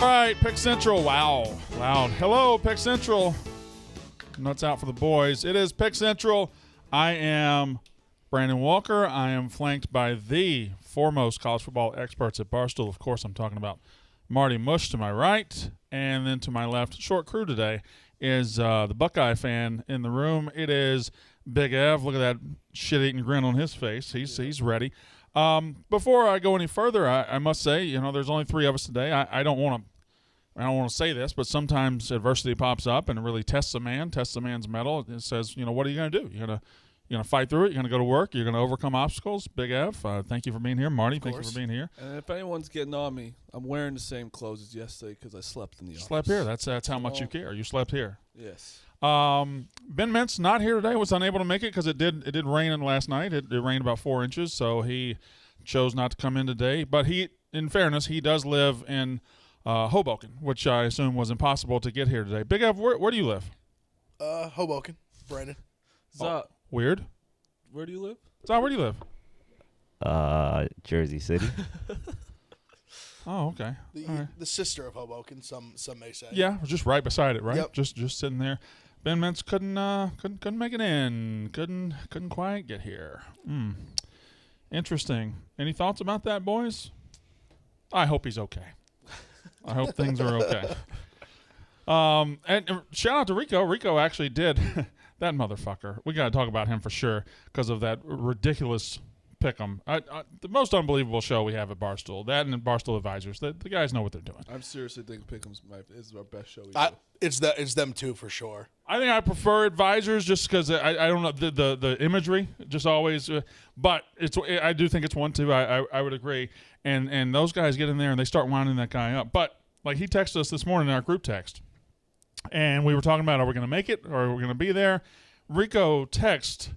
All right, Pick Central. Wow. Loud. Hello, Pick Central. Nuts out for the boys. It is Pick Central. I am Brandon Walker. I am flanked by the foremost college football experts at Barstool. Of course, I'm talking about Marty Mush to my right. And then to my left, short crew today, is the Buckeye fan in the room. It is Big Ev. Look at that shit-eating grin on his face. He's ready. Before I go any further, I must say, there's only three of us today. I don't want to say this, but sometimes adversity pops up and it really tests a man's mettle. It says, what are you going to do? You're going to fight through it. You're going to go to work. You're going to overcome obstacles. Big F, thank you for being here. Marty, thank you for being here. And if anyone's getting on me, I'm wearing the same clothes as yesterday because I slept in the office. Slept here. That's how much you care. You slept here. Yes. Ben Mintz not here today. Was unable to make it because it did rain last night. It rained about 4 inches, so he chose not to come in today. But in fairness, he does live in Hoboken, which I assume was impossible to get here today. Big Ev, where do you live? Hoboken, Brandon. Weird. Where do you live? Where do you live? Jersey City. Oh, okay. The sister of Hoboken, some may say. Yeah, just right beside it, right? Yep. Just sitting there. Ben Mintz couldn't make it in. Couldn't quite get here. Interesting. Any thoughts about that, boys? I hope he's okay. I hope things are okay. And shout out to Rico. Rico actually did that motherfucker. We got to talk about him for sure because of that ridiculous pick'em. The most unbelievable show we have at Barstool. That and Barstool Advisors. The guys know what they're doing. I'm seriously thinking pick'em's is our best show we do. It's them too for sure. I think I prefer Advisors just because I don't know the imagery just always. But I do think it's one too. I would agree. And those guys get in there and they start winding that guy up. But like he texted us this morning in our group text, and we were talking about are we going to make it or are we going to be there? Rico texted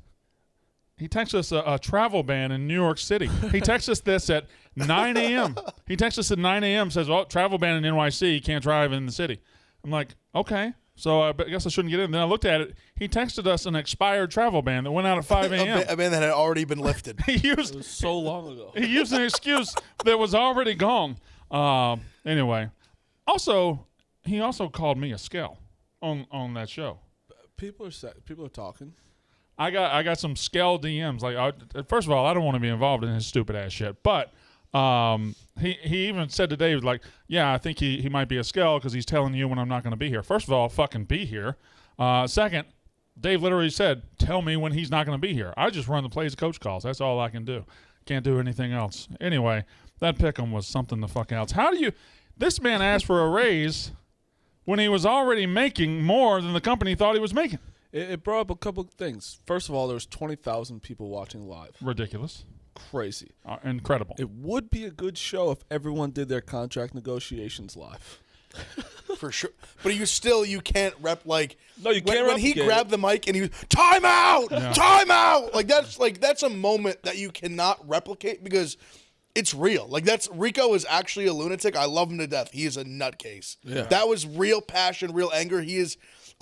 us a travel ban in New York City. He texts us this at 9 a.m. He texts us at 9 a.m. says, "Well, travel ban in NYC. You can't drive in the city." I'm like, okay. So I guess I shouldn't get in. Then I looked at it. He texted us an expired travel ban that went out at 5 a.m. A ban that had already been lifted. It was so long ago. He used an excuse that was already gone. Anyway. He also called me a skell on that show. People are talking. I got some skell DMs. Like, first of all, I don't want to be involved in his stupid ass shit. But he even said today, he was like, yeah, I think he might be a skell because he's telling you when I'm not going to be here. First of all, fucking be here. Second, Dave literally said, tell me when he's not going to be here. I just run the plays the coach calls. That's all I can do. Can't do anything else. Anyway, that pick'em was something the fuck else. This man asked for a raise when he was already making more than the company thought he was making. It brought up a couple of things. First of all, there was 20,000 people watching live. Ridiculous. Crazy. Incredible. It would be a good show if everyone did their contract negotiations live. For sure. But you can't rep like. No, you can't. When he grabbed the mic and he was, time out! Yeah. Time out! That's a moment that you cannot replicate because it's real. Rico is actually a lunatic. I love him to death. He is a nutcase. Yeah. That was real passion, real anger.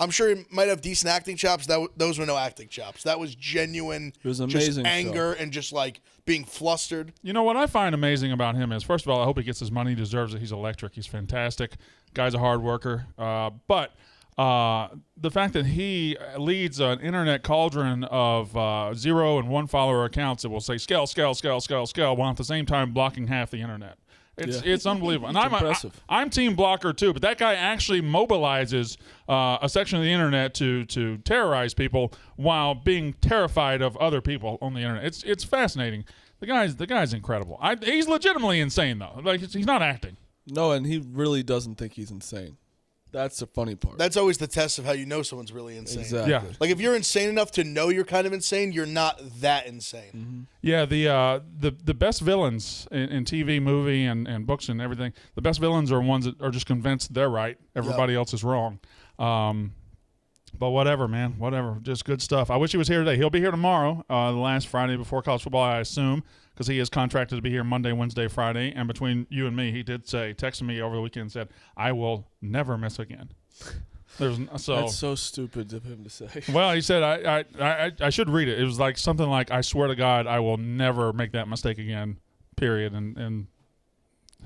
I'm sure he might have decent acting chops. Those were no acting chops. That was genuine. It was amazing. Just anger and just like being flustered. You know what I find amazing about him is, first of all, I hope he gets his money. He deserves it. He's electric. He's fantastic. Guy's a hard worker. But the fact that he leads an internet cauldron of 0 and 1 follower accounts that will say scale, while at the same time blocking half the internet. It's unbelievable. And I'm team blocker too, but that guy actually mobilizes a section of the internet to terrorize people while being terrified of other people on the internet. It's fascinating. The guy's incredible. He's legitimately insane though. Like he's not acting. No, and he really doesn't think he's insane. That's the funny part. That's always the test of how you know someone's really insane. Exactly. Yeah. Like if you're insane enough to know you're kind of insane, you're not that insane. Mm-hmm. Yeah, the best villains in TV, movie, and books and everything, the best villains are ones that are just convinced they're right. Everybody else is wrong. But whatever, man. Whatever. Just good stuff. I wish he was here today. He'll be here tomorrow, the last Friday before college football, I assume, because he is contracted to be here Monday, Wednesday, Friday. And between you and me, he did texted me over the weekend and said, I will never miss again. That's so stupid of him to say. Well, he said, I should read it. It was like something like, I swear to God, I will never make that mistake again, period. And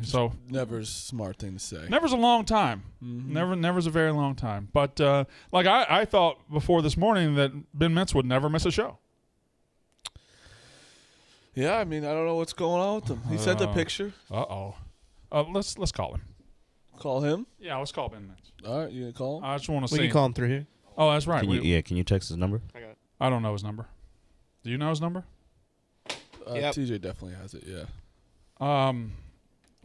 So Never's a smart thing to say. never's a long time. Mm-hmm. Never's a very long time. But I thought before this morning that Ben Mintz would never miss a show. Yeah, I mean, I don't know what's going on with him. He sent a picture. Let's call him. Call him. Yeah, let's call Ben Mintz. All right, you gonna call him? I just want to We see. can call him through here. Oh, that's right. Can you text his number? I don't know his number. Do you know his number? Yep. TJ definitely has it. Yeah.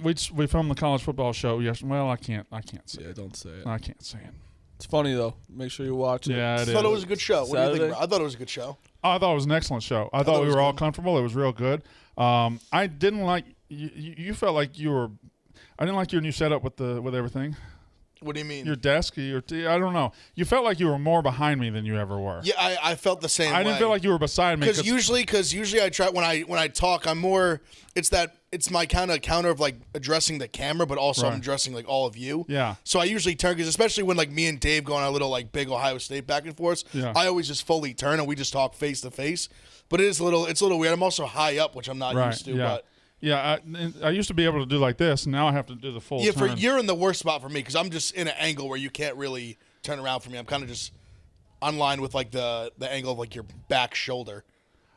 We filmed the college football show yesterday. Well, I can't say. Yeah, don't say it. I can't say it. It's funny though. Make sure you watch it. Yeah, it I is. thought it was a good show. What do you think? Saturday? Bro? I thought it was a good show. I thought it was an excellent show. I thought thought it we was were all good. comfortable. It was real good. I didn't like you felt like you were. I didn't like your new setup with everything. What do you mean? Your desk, I don't know. You felt like you were more behind me than you ever were. Yeah, I felt the same way. I didn't feel like you were beside me. Because usually I try when I talk, I'm more. It's my kind of counter of like addressing the camera, but also I'm Right. addressing like all of you. Yeah. So I usually turn, because especially when like me and Dave go on our little like big Ohio State back and forth, Yeah. I always just fully turn and we just talk face to face. But it's a little weird. I'm also high up, which I'm not right. used to. Yeah. But Yeah. I used to be able to do like this, and now I have to do the full. yeah, turn. you're in the worst spot for me because I'm just in an angle where you can't really turn around for me. I'm kind of just on line with like the angle of like your back shoulder.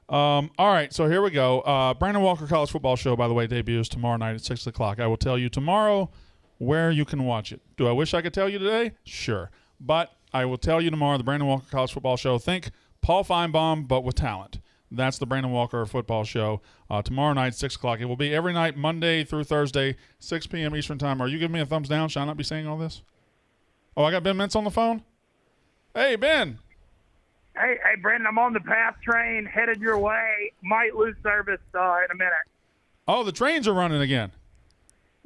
All right, so here we go. Brandon Walker College Football Show, by the way, debuts tomorrow night at 6 o'clock. I will tell you tomorrow where you can watch it. Do I wish I could tell you today? Sure. But I will tell you tomorrow, the Brandon Walker College Football Show. Think Paul Feinbaum, but with talent. That's the Brandon Walker Football Show. Tomorrow night, 6 o'clock. It will be every night, Monday through Thursday, 6 p.m. Eastern Time. Are you giving me a thumbs down? Shall I not be saying all this? Oh, I got Ben Mintz on the phone? Hey, Ben. Hey, Brandon, I'm on the PATH train headed your way. Might lose service in a minute. Oh, the trains are running again.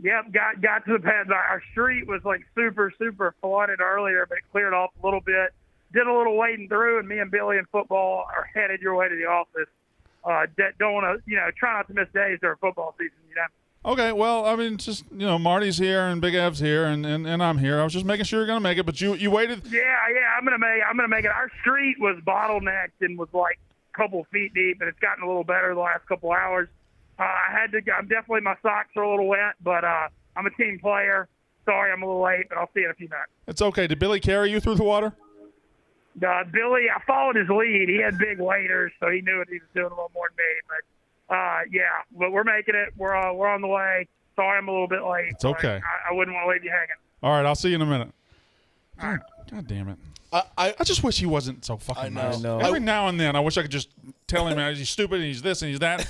Yep, got to the PATH. Our street was like super flooded earlier, but it cleared off a little bit. Did a little wading through, and me and Billy in football are headed your way to the office. Don't want to, try not to miss days during football season, Okay, well, I mean, just, Marty's here and Big Ev's here and I'm here. I was just making sure you're going to make it, but you waited. Yeah, I'm gonna make it. Our street was bottlenecked and was like a couple feet deep, and it's gotten a little better the last couple hours. I'm definitely, my socks are a little wet, but I'm a team player. Sorry, I'm a little late, but I'll see you in a few minutes. It's okay. Did Billy carry you through the water? Billy, I followed his lead. He had big waders, so he knew what he was doing a little more than me. But we're making it. We're on the way. Sorry, I'm a little bit late. It's okay. I wouldn't want to leave you hanging. All right, I'll see you in a minute. God damn it. I just wish he wasn't so fucking I know. nice. I know. Every now and then, I wish I could just tell him he's stupid and he's this and he's that.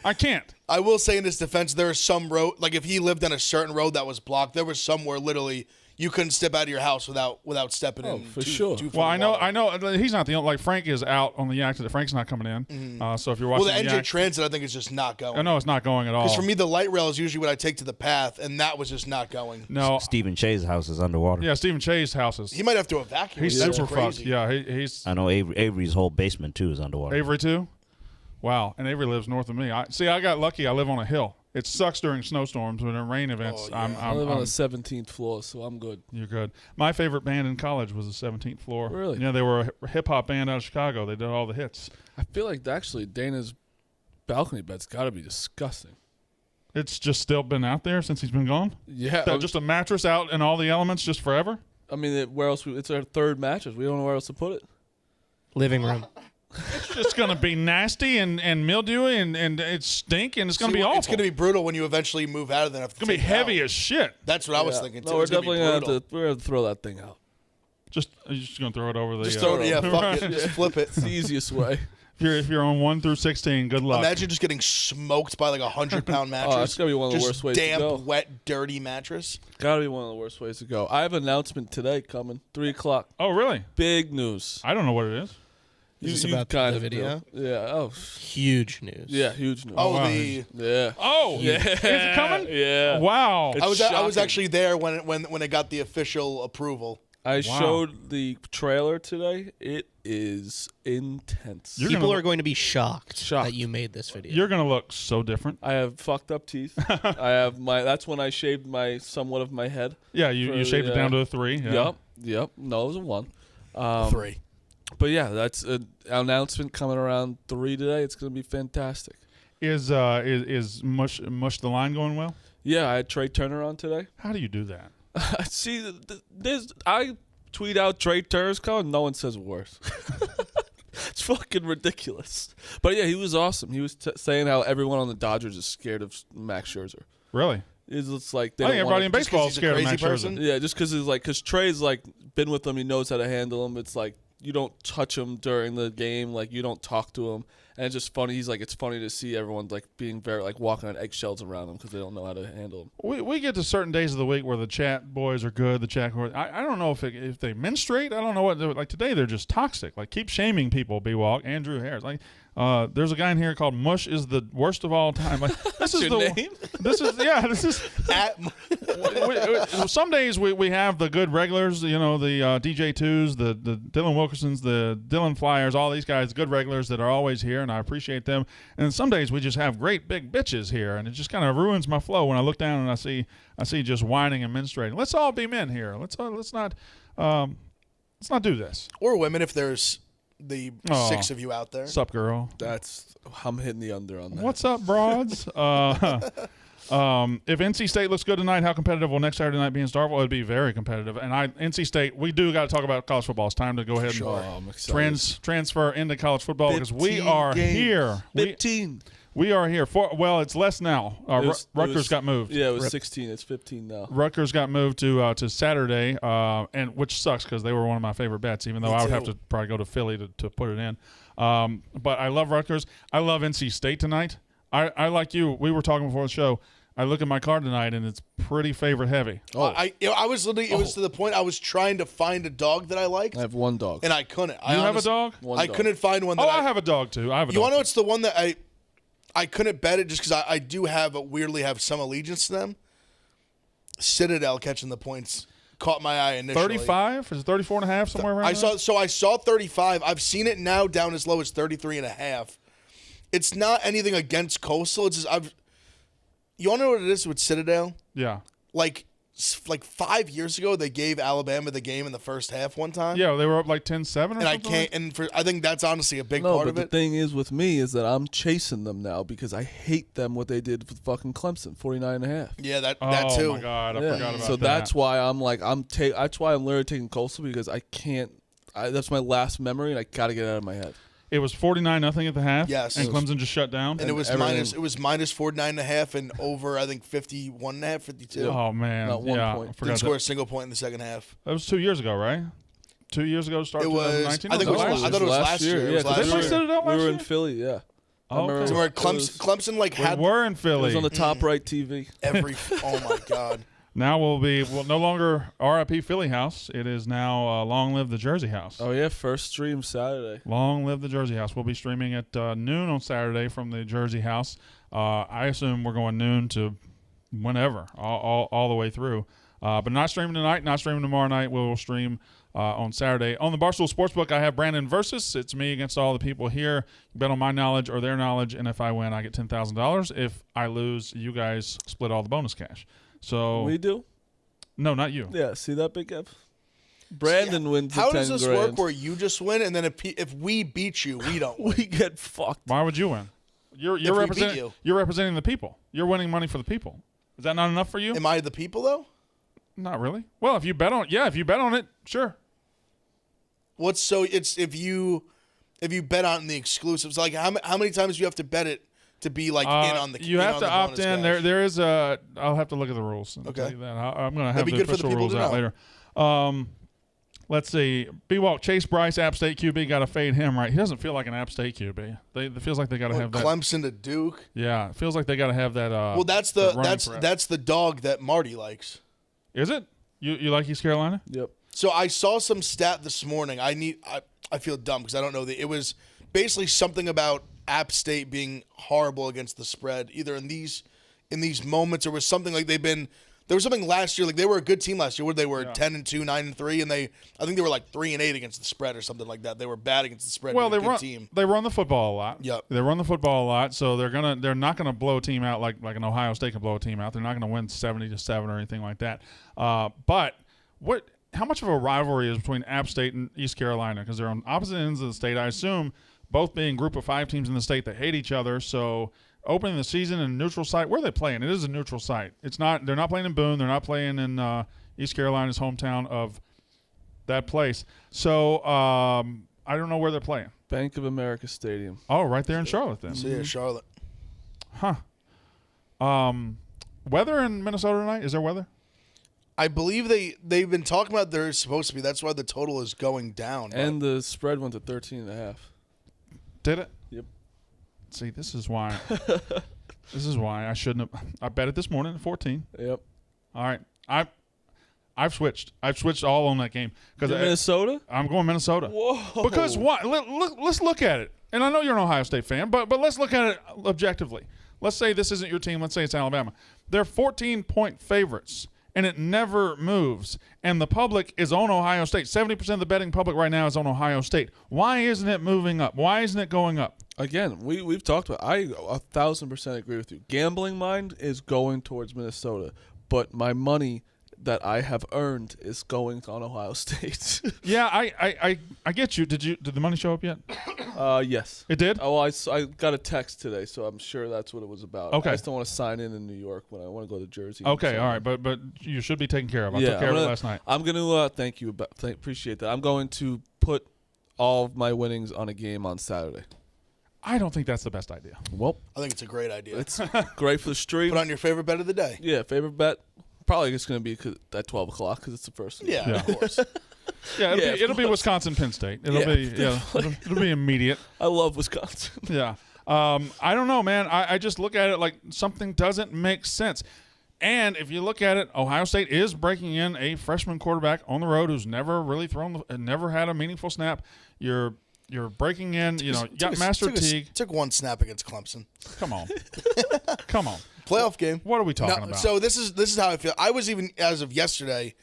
I can't. I will say in his defense, there is some road, like if he lived on a certain road that was blocked, there was somewhere literally you couldn't step out of your house without stepping in. for sure. Well, I know. He's not the only. Like Frank is out on the accident. Frank's not coming in. So if you're watching, Well, the NJ accident, Transit, I think, is just not going. I know it's not going at all. Because for me, the light rail is usually what I take to the path, and that was just not going. No. Stephen Che's house is underwater. Yeah, Stephen Che's house is. He might have to evacuate. He's That's super crazy. fucked. Yeah, he's. I know Avery's whole basement too is underwater. Avery too. Wow, and Avery lives north of me. I got lucky. I live on a hill. It sucks during snowstorms, but in rain events, Oh, yeah. I live on the 17th floor, so I'm good. You're good. My favorite band in college was the 17th Floor. Really? Yeah, they were a hip hop band out of Chicago. They did all the hits. I feel like actually Dana's balcony bed's got to be disgusting. It's just still been out there since he's been gone. Yeah, Just a mattress out and all the elements just forever. I mean, where else? It's our third mattress. We don't know where else to put it. Living room. It's just gonna be nasty and mildewy and it's stink and it's gonna be awful. It's going to be brutal when you eventually move out of there. It's gonna be heavy as shit. That's what I was Yeah. thinking, too. No, we're It's gonna be definitely gonna brutal. we're gonna throw that thing out. You're just gonna throw it over the. Just throw it, yeah, fuck Right. it. Just flip it. It's the easiest way. If you're on 1 through 16, good luck. Imagine just getting smoked by like 100-pound mattress. Oh, that's gonna be one of the Just worst ways to damp, go. wet, dirty mattress. Gotta be one of the worst ways to go. I have an announcement today coming, 3:00. Oh, really? Big news. I don't know what it is. Is this about kind the of video? do. Yeah. Oh. Huge news. Yeah. Huge news. Oh, wow. the Oh, Yeah. Is it coming? Yeah. Wow. It's I was shocking. actually there when it got the official approval. I showed the trailer today. It is intense. People are going to be shocked Shocked. that you made this video. You're gonna look so different. I have fucked up teeth. I have that's when I shaved somewhat of my head. Yeah, you shaved it down to a 3. Yeah. Yep. No, it was a 1. 3. But yeah, that's an announcement coming around 3 today. It's going to be fantastic. Is Mush the line going well? Yeah, I had Trey Turner on today. How do you do that? See, I tweet out Trey Turner's call, and no one says worse. It's fucking ridiculous. But yeah, he was awesome. He was saying how everyone on the Dodgers is scared of Max Scherzer. Really? It's like they I think don't everybody in wanna, baseball is scared of Max person. Scherzer. Yeah, just because Trey's like been with him, he knows how to handle him. It's like you don't touch him during the game, like you don't talk to him, and it's just funny. He's like, it's funny to see everyone like being very like walking on eggshells around him because they don't know how to handle him. We get to certain days of the week where the chat boys are good. The chat boys, I don't know if they menstruate. I don't know what. Like today, they're just toxic. Like keep shaming people. B-Walk, Andrew Harris. Like there's a guy in here called Mush is the worst of all time. Like this is your name? This is. Some days we have the good regulars. You know the DJ2s, the Dylan Wilkersons, the Dylan Flyers, all these guys, good regulars that are always here, and I appreciate them. And some days we just have great big bitches here, and it just kind of ruins my flow when I look down and I see just whining and menstruating. Let's all be men here. Let's not do this. Or women if there's the 6 of you out there. Sup, girl? I'm hitting the under on that. What's up, broads? If NC State looks good tonight, how competitive will next Saturday night be in Starkville? It'll be very competitive. And NC State, we do got to talk about college football. It's time to go ahead and transfer into college football because we are here. 15. We are here. It's less now. Rutgers got moved. Yeah, it was 16. It's 15 now. Rutgers got moved to Saturday, and which sucks because they were one of my favorite bets, even though I would have to probably go to Philly to put it in. But I love Rutgers. I love NC State tonight. I like you. We were talking before the show. I look at my card tonight, and it's pretty favorite heavy. Oh, I was literally. It was to the point I was trying to find a dog that I liked. I have one dog, and I couldn't. You have a dog? I couldn't find one. That I have a dog too. I have a dog. You want to know? It's the one that I couldn't bet it just because I do weirdly have some allegiance to them. Citadel catching the points caught my eye initially. 35? Is it 34.5 somewhere around there? I saw 35. I've seen it now down as low as 33.5. It's not anything against Coastal. It's just you want to know what it is with Citadel? Yeah. Like 5 years ago, they gave Alabama the game in the first half one time. Yeah, they were up like 10-7 or something. I think that's honestly a big part of it. The thing is with me is that I'm chasing them now because I hate them what they did with fucking Clemson, 49.5. Yeah, that too. Oh my God, I forgot about that. So that's why I'm like that's why I'm literally taking Coastal because I can't. That's my last memory and I got to get it out of my head. It was 49-0 at the half. Yes, and Clemson just shut down. And it was minus 49.5 and over. I think 51.5, 52. Oh man, not 1 point. Didn't score a single point in the second half. That was 2 years ago, right? 2 years ago to start 2019. I thought it was last year. Yeah, last year. We were in Philly. Yeah. Oh, okay. So Clemson had. We were in Philly. It was on the top right TV. Oh my God. Now we'll no longer RIP Philly House. It is now Long Live the Jersey House. Oh, yeah. First stream Saturday. Long Live the Jersey House. We'll be streaming at noon on Saturday from the Jersey House. I assume we're going noon to whenever, all the way through. But not streaming tonight, not streaming tomorrow night. We'll stream on Saturday. On the Barstool Sportsbook, I have Brandon versus. It's me against all the people here. You bet on my knowledge or their knowledge, and if I win, I get $10,000. If I lose, you guys split all the bonus cash. So we do? No, not you. Yeah, see that, Big Ev? Brandon wins the 10 grand. How does this work where you just win, and then if we beat you, we don't win? We get fucked. Why would you win? You're representing the people. You're winning money for the people. Is that not enough for you? Am I the people, though? Not really. Well, if you bet on it, sure. It's if you bet on the exclusives, like how many times do you have to bet it to be like in on the? You have to opt in. There is a. I'll have to look at the rules. And tell you that. I'm going to have the official rules out later. Let's see. B-Walk, Chase Bryce, App State QB, got to fade him, right? He doesn't feel like an App State QB. It feels like they got to have that. Clemson to Duke. Yeah, it feels like they got to have that. Well, that's the dog that Marty likes. Is it? You like East Carolina? Yep. So I saw some stat this morning. I feel dumb because I don't know it was basically something about App State being horrible against the spread, either in these moments, or was something like there was something last year, like they were a good team last year where they were 10-2, 9-3, and I think they were like 3-8 against the spread or something like that. They were bad against the spread. Well, they run the football a lot. Yep. They run the football a lot, so they're not gonna blow a team out like an Ohio State can blow a team out. They're not gonna win 70-7 or anything like that. But how much of a rivalry is between App State and East Carolina? Because they're on opposite ends of the state. I assume both being group of 5 teams in the state that hate each other. So opening the season in a neutral site. Where are they playing? It is a neutral site. It's not. They're not playing in Boone. They're not playing in East Carolina's hometown of that place. So I don't know where they're playing. Bank of America Stadium. Oh, right there in Charlotte then. So yeah, Charlotte. Huh. Weather in Minnesota tonight? Is there weather? I believe they've been talking about there's supposed to be. That's why the total is going down. And the spread went to 13.5. Did it? Yep. See, this is why. This is why I shouldn't have. I bet it this morning at 14. Yep. All right. I've switched. I've switched all on that game because Minnesota. I'm going Minnesota. Whoa. Because what? Let's look at it. And I know you're an Ohio State fan, but let's look at it objectively. Let's say this isn't your team. Let's say it's Alabama. They're 14-point favorites, and it never moves. And the public is on Ohio State. 70% of the betting public right now is on Ohio State. Why isn't it moving up? Why isn't it going up? Again, we've talked about. I 1,000% agree with you. Gambling mind is going towards Minnesota, but my money that I have earned is going on Ohio State. Yeah, I get you. Did the money show up yet? Yes. It did? Oh, I got a text today, so I'm sure that's what it was about. Okay. I just don't want to sign in New York when I want to go to Jersey. Okay, all right, but you should be taken care of. I took care of it last night. I'm going to thank you. Appreciate that. I'm going to put all of my winnings on a game on Saturday. I don't think that's the best idea. Well, I think it's a great idea. it's great for the stream. Put on your favorite bet of the day. Yeah, favorite bet. Probably it's going to be at 12 o'clock because it's the first. Yeah, Yeah. of course. Yeah, Yeah, it'll be Wisconsin Penn State. It'll be immediate. I love Wisconsin. Yeah. I don't know, man. I just look at it like something doesn't make sense. And if you look at it, Ohio State is breaking in a freshman quarterback on the road who's never really never had a meaningful snap. You're breaking in, you got Master Teague. Took one snap against Clemson. Come on. Come on. Playoff game. What are we talking about? So this is how I feel. I was even, as of yesterday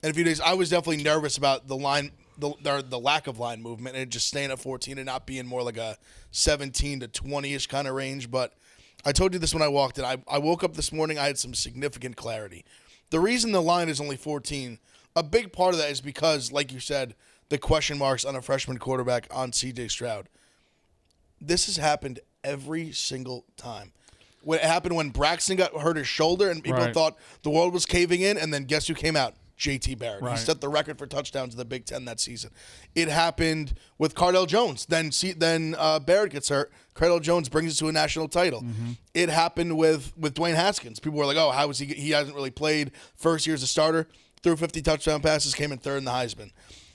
and a few days, I was definitely nervous about the line, the lack of line movement, and just staying at 14 and not being more like a 17 to 20-ish kind of range. But I told you this when I walked in. I woke up this morning, I had some significant clarity. The reason the line is only 14, a big part of that is because, like you said, the question marks on a freshman quarterback on C.J. Stroud. This has happened every single time. It happened when Braxton got hurt his shoulder and people thought the world was caving in, and then guess who came out? J.T. Barrett. He set the record for touchdowns in the Big Ten that season. It happened with Cardell Jones. Then Barrett gets hurt. Cardell Jones brings us to a national title. Mm-hmm. It happened with Dwayne Haskins. People were like, oh, how is he? He hasn't really played. First year as a starter. Threw 50 touchdown passes, came in third in the Heisman.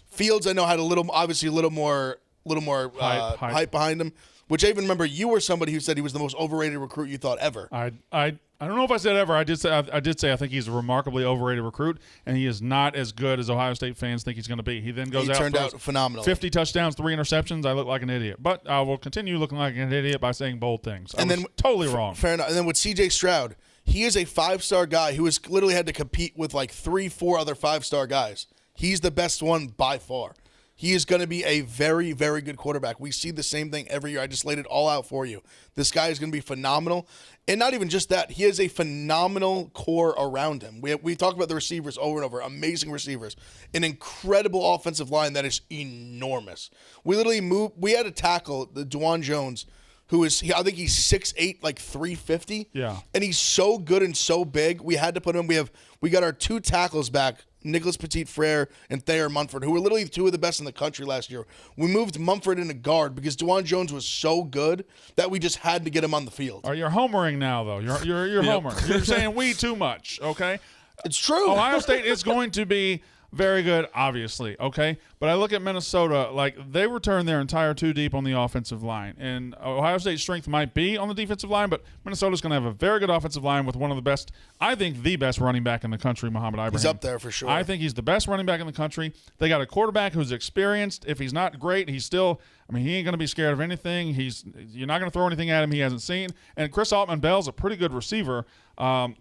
Fields, I know, had a little more hype behind him. Which I even remember you were somebody who said he was the most overrated recruit you thought ever. I don't know if I said ever. I did say I think he's a remarkably overrated recruit, and he is not as good as Ohio State fans think he's going to be. He then goes He out turned throws out phenomenal. 50 touchdowns, 3 interceptions. I look like an idiot, but I will continue looking like an idiot by saying bold things. I was totally wrong. Fair enough. And then with C.J. Stroud, he is a 5-star guy who has literally had to compete with like 3-4 other 5-star guys. He's the best one by far. He is going to be a very, very good quarterback. We see the same thing every year. I just laid it all out for you. This guy is going to be phenomenal. And not even just that. He has a phenomenal core around him. We talked about the receivers over and over. Amazing receivers. An incredible offensive line that is enormous. We literally we had to tackle the Dwan Jones, who is, I think he's 6'8", like 350. Yeah. And he's so good and so big. We had to put him. We got our 2 tackles back, Nicholas Petit-Frere and Thayer Munford, who were literally 2 of the best in the country last year. We moved Munford into guard because Dwan Jones was so good that we just had to get him on the field. You're homering now, though. You're homering. You're saying we too much, okay? It's true. Ohio State is going to be very good, obviously, okay? But I look at Minnesota, like they returned their entire 2 deep on the offensive line. And Ohio State's strength might be on the defensive line, but Minnesota's going to have a very good offensive line with one of the best, I think the best running back in the country, Muhammad Ibrahim. He's up there for sure. I think he's the best running back in the country. They got a quarterback who's experienced. If he's not great, he's still – he ain't going to be scared of anything. You're not going to throw anything at him he hasn't seen. And Chris Altman-Bell's a pretty good receiver.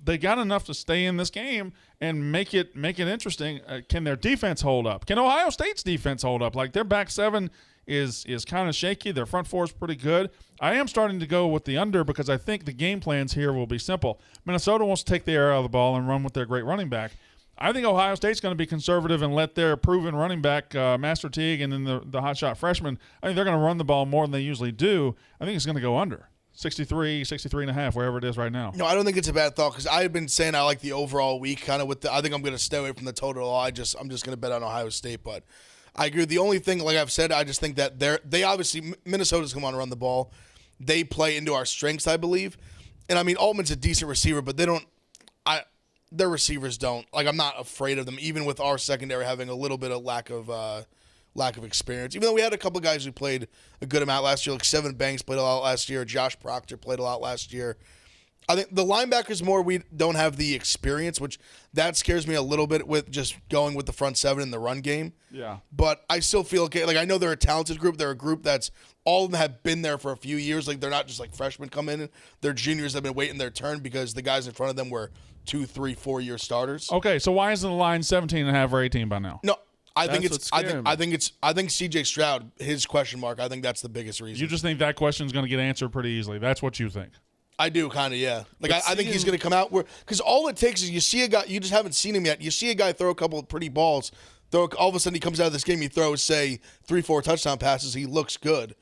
They got enough to stay in this game and make it interesting. Can their defense hold up? Can Ohio State's defense hold up? Like their back 7 is kind of shaky. Their front 4 is pretty good. I am starting to go with the under because I think the game plans here will be simple. Minnesota wants to take the air out of the ball and run with their great running back. I think Ohio State's going to be conservative and let their proven running back, Master Teague, and then the hotshot freshman, I think they're going to run the ball more than they usually do. I think it's going to go under. 63, 63.5, wherever it is right now. No, I don't think it's a bad thought because I've been saying I like the overall week kind of I think I'm going to stay away from the total. I'm just going to bet on Ohio State, but I agree. The only thing, like I've said, I just think that they obviously Minnesota's come on to run the ball. They play into our strengths, I believe. And I mean, Altman's a decent receiver, but their receivers don't. Like, I'm not afraid of them, even with our secondary having a little bit of lack of experience. Even though we had a couple guys who played a good amount last year, like Seven Banks played a lot last year, Josh Proctor played a lot last year. I think the linebackers more we don't have the experience, which that scares me a little bit with just going with the front seven in the run game. Yeah. But I still feel okay. Like, I know they're a talented group. They're a group that's all of them have been there for a few years. Like, they're not just like freshmen come in. They're juniors that have been waiting their turn because the guys in front of them were 2, 3, 4 year starters. Okay, so why isn't the line 17.5 or 18 by now? No, I think That's what's scaring me. I think CJ Stroud, his question mark, I think that's the biggest reason. You just think that question is going to get answered pretty easily. That's what you think. I do kind of, yeah. Like I think he's going to come out because all it takes is you see a guy, you just haven't seen him yet. You see a guy throw a couple of pretty balls, all of a sudden he comes out of this game, he throws say 3-4 touchdown passes, he looks good.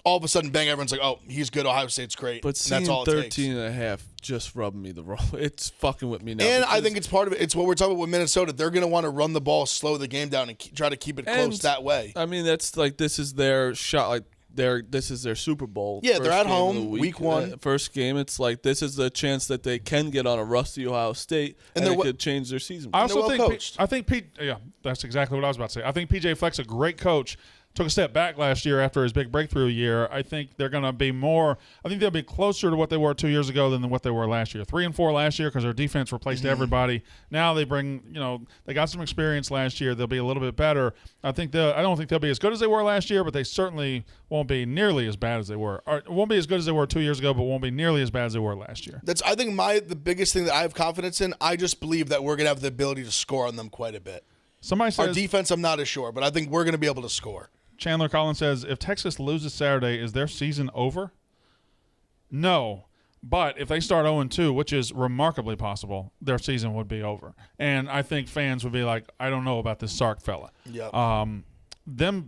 All of a sudden, bang! Everyone's like, "Oh, he's good. Ohio State's great." But and that's all it takes. 13.5 just rubbed me the wrong. It's fucking with me now. And I think it's part of it. It's what we're talking about with Minnesota. They're going to want to run the ball, slow the game down, and try to keep it close that way. I mean, that's like this is their shot. Like this is their Super Bowl. Yeah, first they're at game of home, the week one. First game. It's like this is the chance that they can get on a rusty Ohio State, and it could change their season. I also well coached. yeah, that's exactly what I was about to say. I think PJ Fleck's a great coach. Took a step back last year after his big breakthrough year. I think they're going to be more. I think they'll be closer to what they were 2 years ago than what they were last year. 3-4 last year because their defense replaced everybody. Now they bring, they got some experience last year. They'll be a little bit better. I don't think they'll be as good as they were last year, but they certainly won't be nearly as bad as they were. Or won't be as good as they were 2 years ago, but won't be nearly as bad as they were last year. I think the biggest thing that I have confidence in. I just believe that we're going to have the ability to score on them quite a bit. Somebody says our defense, I'm not as sure, but I think we're going to be able to score. Chandler Collins says, if Texas loses Saturday, is their season over? No. But if they start 0-2, which is remarkably possible, their season would be over. And I think fans would be like, I don't know about this Sark fella. Yep. The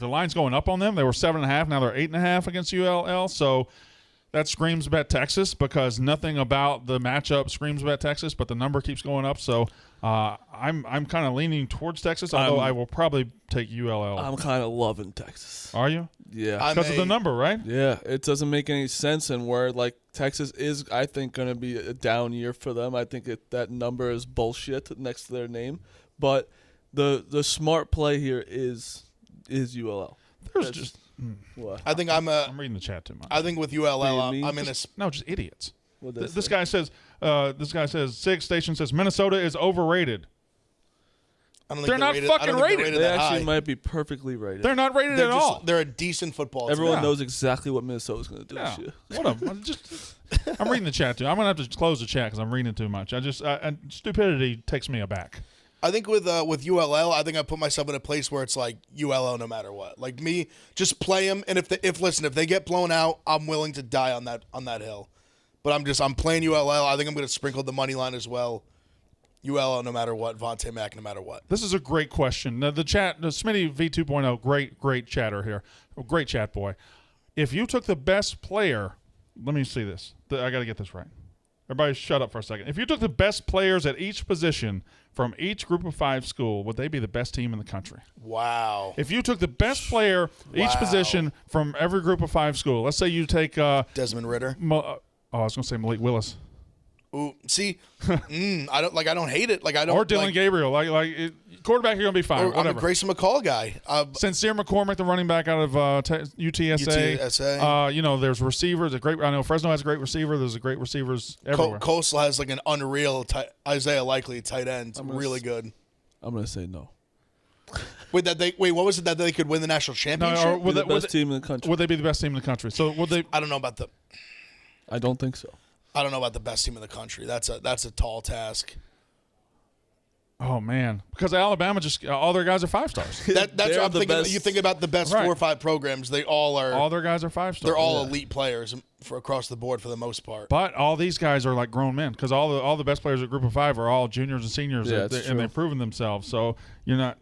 line's going up on them. They were 7.5. Now they're 8.5 against ULL. So that screams about Texas because nothing about the matchup screams about Texas, but the number keeps going up. So I'm kind of leaning towards Texas, although I will probably take ULL. I'm kind of loving Texas. Are you? Yeah. Because of the number, right? Yeah. It doesn't make any sense, and where like Texas is, I think, going to be a down year for them. I think that number is bullshit next to their name. But the smart play here is ULL. There's just what? I think I'm reading the chat too much. I think with ULL, I'm in a. No, just idiots. This say? guy says Six Station says Minnesota is overrated. I don't think they're not fucking rated. They actually might be perfectly rated. They're not rated at all. They're a decent football team. Everyone knows exactly what Minnesota's going to do this year. I'm reading the chat too. I'm going to have to close the chat because I'm reading it too much. Stupidity takes me aback. I think with ULL, I think I put myself in a place where it's like ULL no matter what. Like me, just play them, and if they get blown out, I'm willing to die on that hill. But I'm playing ULL. I think I'm going to sprinkle the money line as well. ULL no matter what, Vontae Mack no matter what. This is a great question. Now, the Smitty V2.0, great chatter here. Great chat boy. If you took the best player, let me see this. I got to get this right. Everybody shut up for a second. If you took the best players at each position from each group of 5 school, would they be the best team in the country? Wow. If you took the best player each position from every group of 5 school, let's say you take Desmond Ridder. I was going to say Malik Willis. Ooh, see, I don't hate it. Like I don't. Or Dylan Gabriel. Quarterback, you're gonna be fine. I'm a Grayson McCall guy. Sincere McCormick, the running back out of UTSA. There's receivers. I know Fresno has a great receiver. There's a great receivers everywhere. Coastal has like an unreal Isaiah Likely tight end. Really good. I'm gonna say no. What was it that they could win the national championship? No, the best team in the country. Would they be the best team in the country? So would they? I don't know about I don't think so. I don't know about the best team in the country. That's a tall task. Oh man, because Alabama all their guys are 5 stars. That's what I'm thinking. You think about the best 4 or 5 programs, they all are. All their guys are 5 stars. They're all elite players for across the board for the most part. But all these guys are like grown men because all the best players at Group of 5 are all juniors and seniors, and they've proven themselves. So you're not.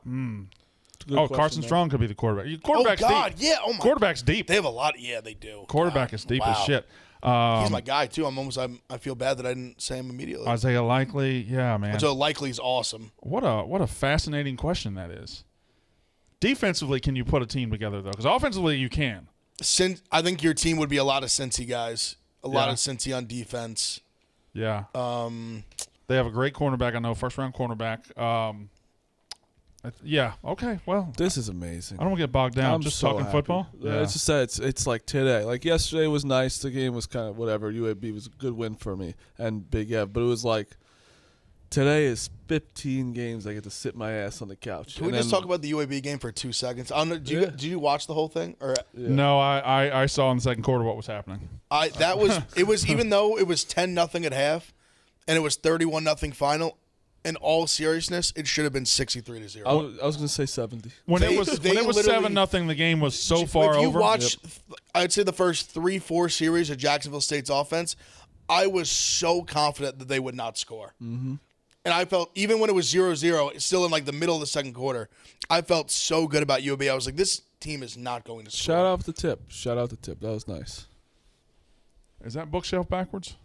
Carson Strong could be the quarterback. Quarterback's deep. Yeah. Oh my. Quarterback's deep. They have a lot. Yeah, they do. Quarterback is deep as shit. He's my guy too. I feel bad that I didn't say him immediately. Isaiah Likely, yeah, man. So Likely's awesome. What a fascinating question that is. Defensively, can you put a team together though? Because offensively, you can. I think your team would be a lot of Cincy guys, a lot of Cincy on defense. Yeah. They have a great cornerback. I know, first-round cornerback. Yeah. Okay. Well, This is amazing. I don't want to get bogged down. I'm Just so talking happy. football. It's just that it's like today. Like yesterday was nice. The game was kind of whatever. UAB was a good win for me and Big Ev. But it was like today is 15 games. I get to sit my ass on the couch. Can we just talk about the UAB game for 2 seconds? I don't know, did you watch the whole thing? Or No, I saw in the second quarter what was happening. it was even though it was 10-0 at half, and it was 31-0 final. In all seriousness, it should have been 63-0. I was going to say 70. When it was 7-0, the game was so far if you over. watch, I'd say the first 3-4 series of Jacksonville State's offense, I was so confident that they would not score. Mm-hmm. And I felt, even when it was 0-0, still in like the middle of the second quarter, I felt so good about UAB. I was like, this team is not going to score. Shout out the tip. That was nice. Is that bookshelf backwards?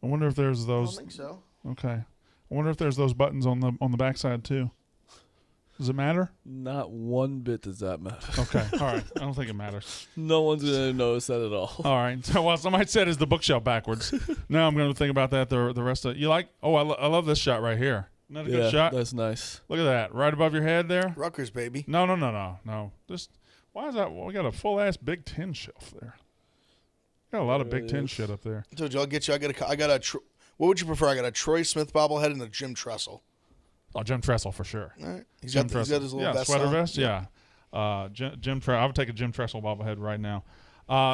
I wonder if there's those. I don't think so. Okay. I wonder if there's those buttons on the backside too. Does it matter? Not one bit does that matter. Okay. All right. I don't think it matters. No one's going to notice that at all. All right. So, well, somebody said is the bookshelf backwards. Now I'm going to think about that the rest of you like. Oh, I love this shot right here. Isn't that a good shot? That's nice. Look at that. Right above your head there. Rutgers, baby. No. Just why is that? Well, we got a full ass Big Ten shelf there. Got a lot of Big Ten shit up there. I told you, I'll get you. I got a. What would you prefer? I got a Troy Smith bobblehead and a Jim Tressel. Oh, Jim Tressel for sure. All right. He's Jim got his little vest sweater on. vest. Yeah. Jim Tressel. I would take a Jim Tressel bobblehead right now.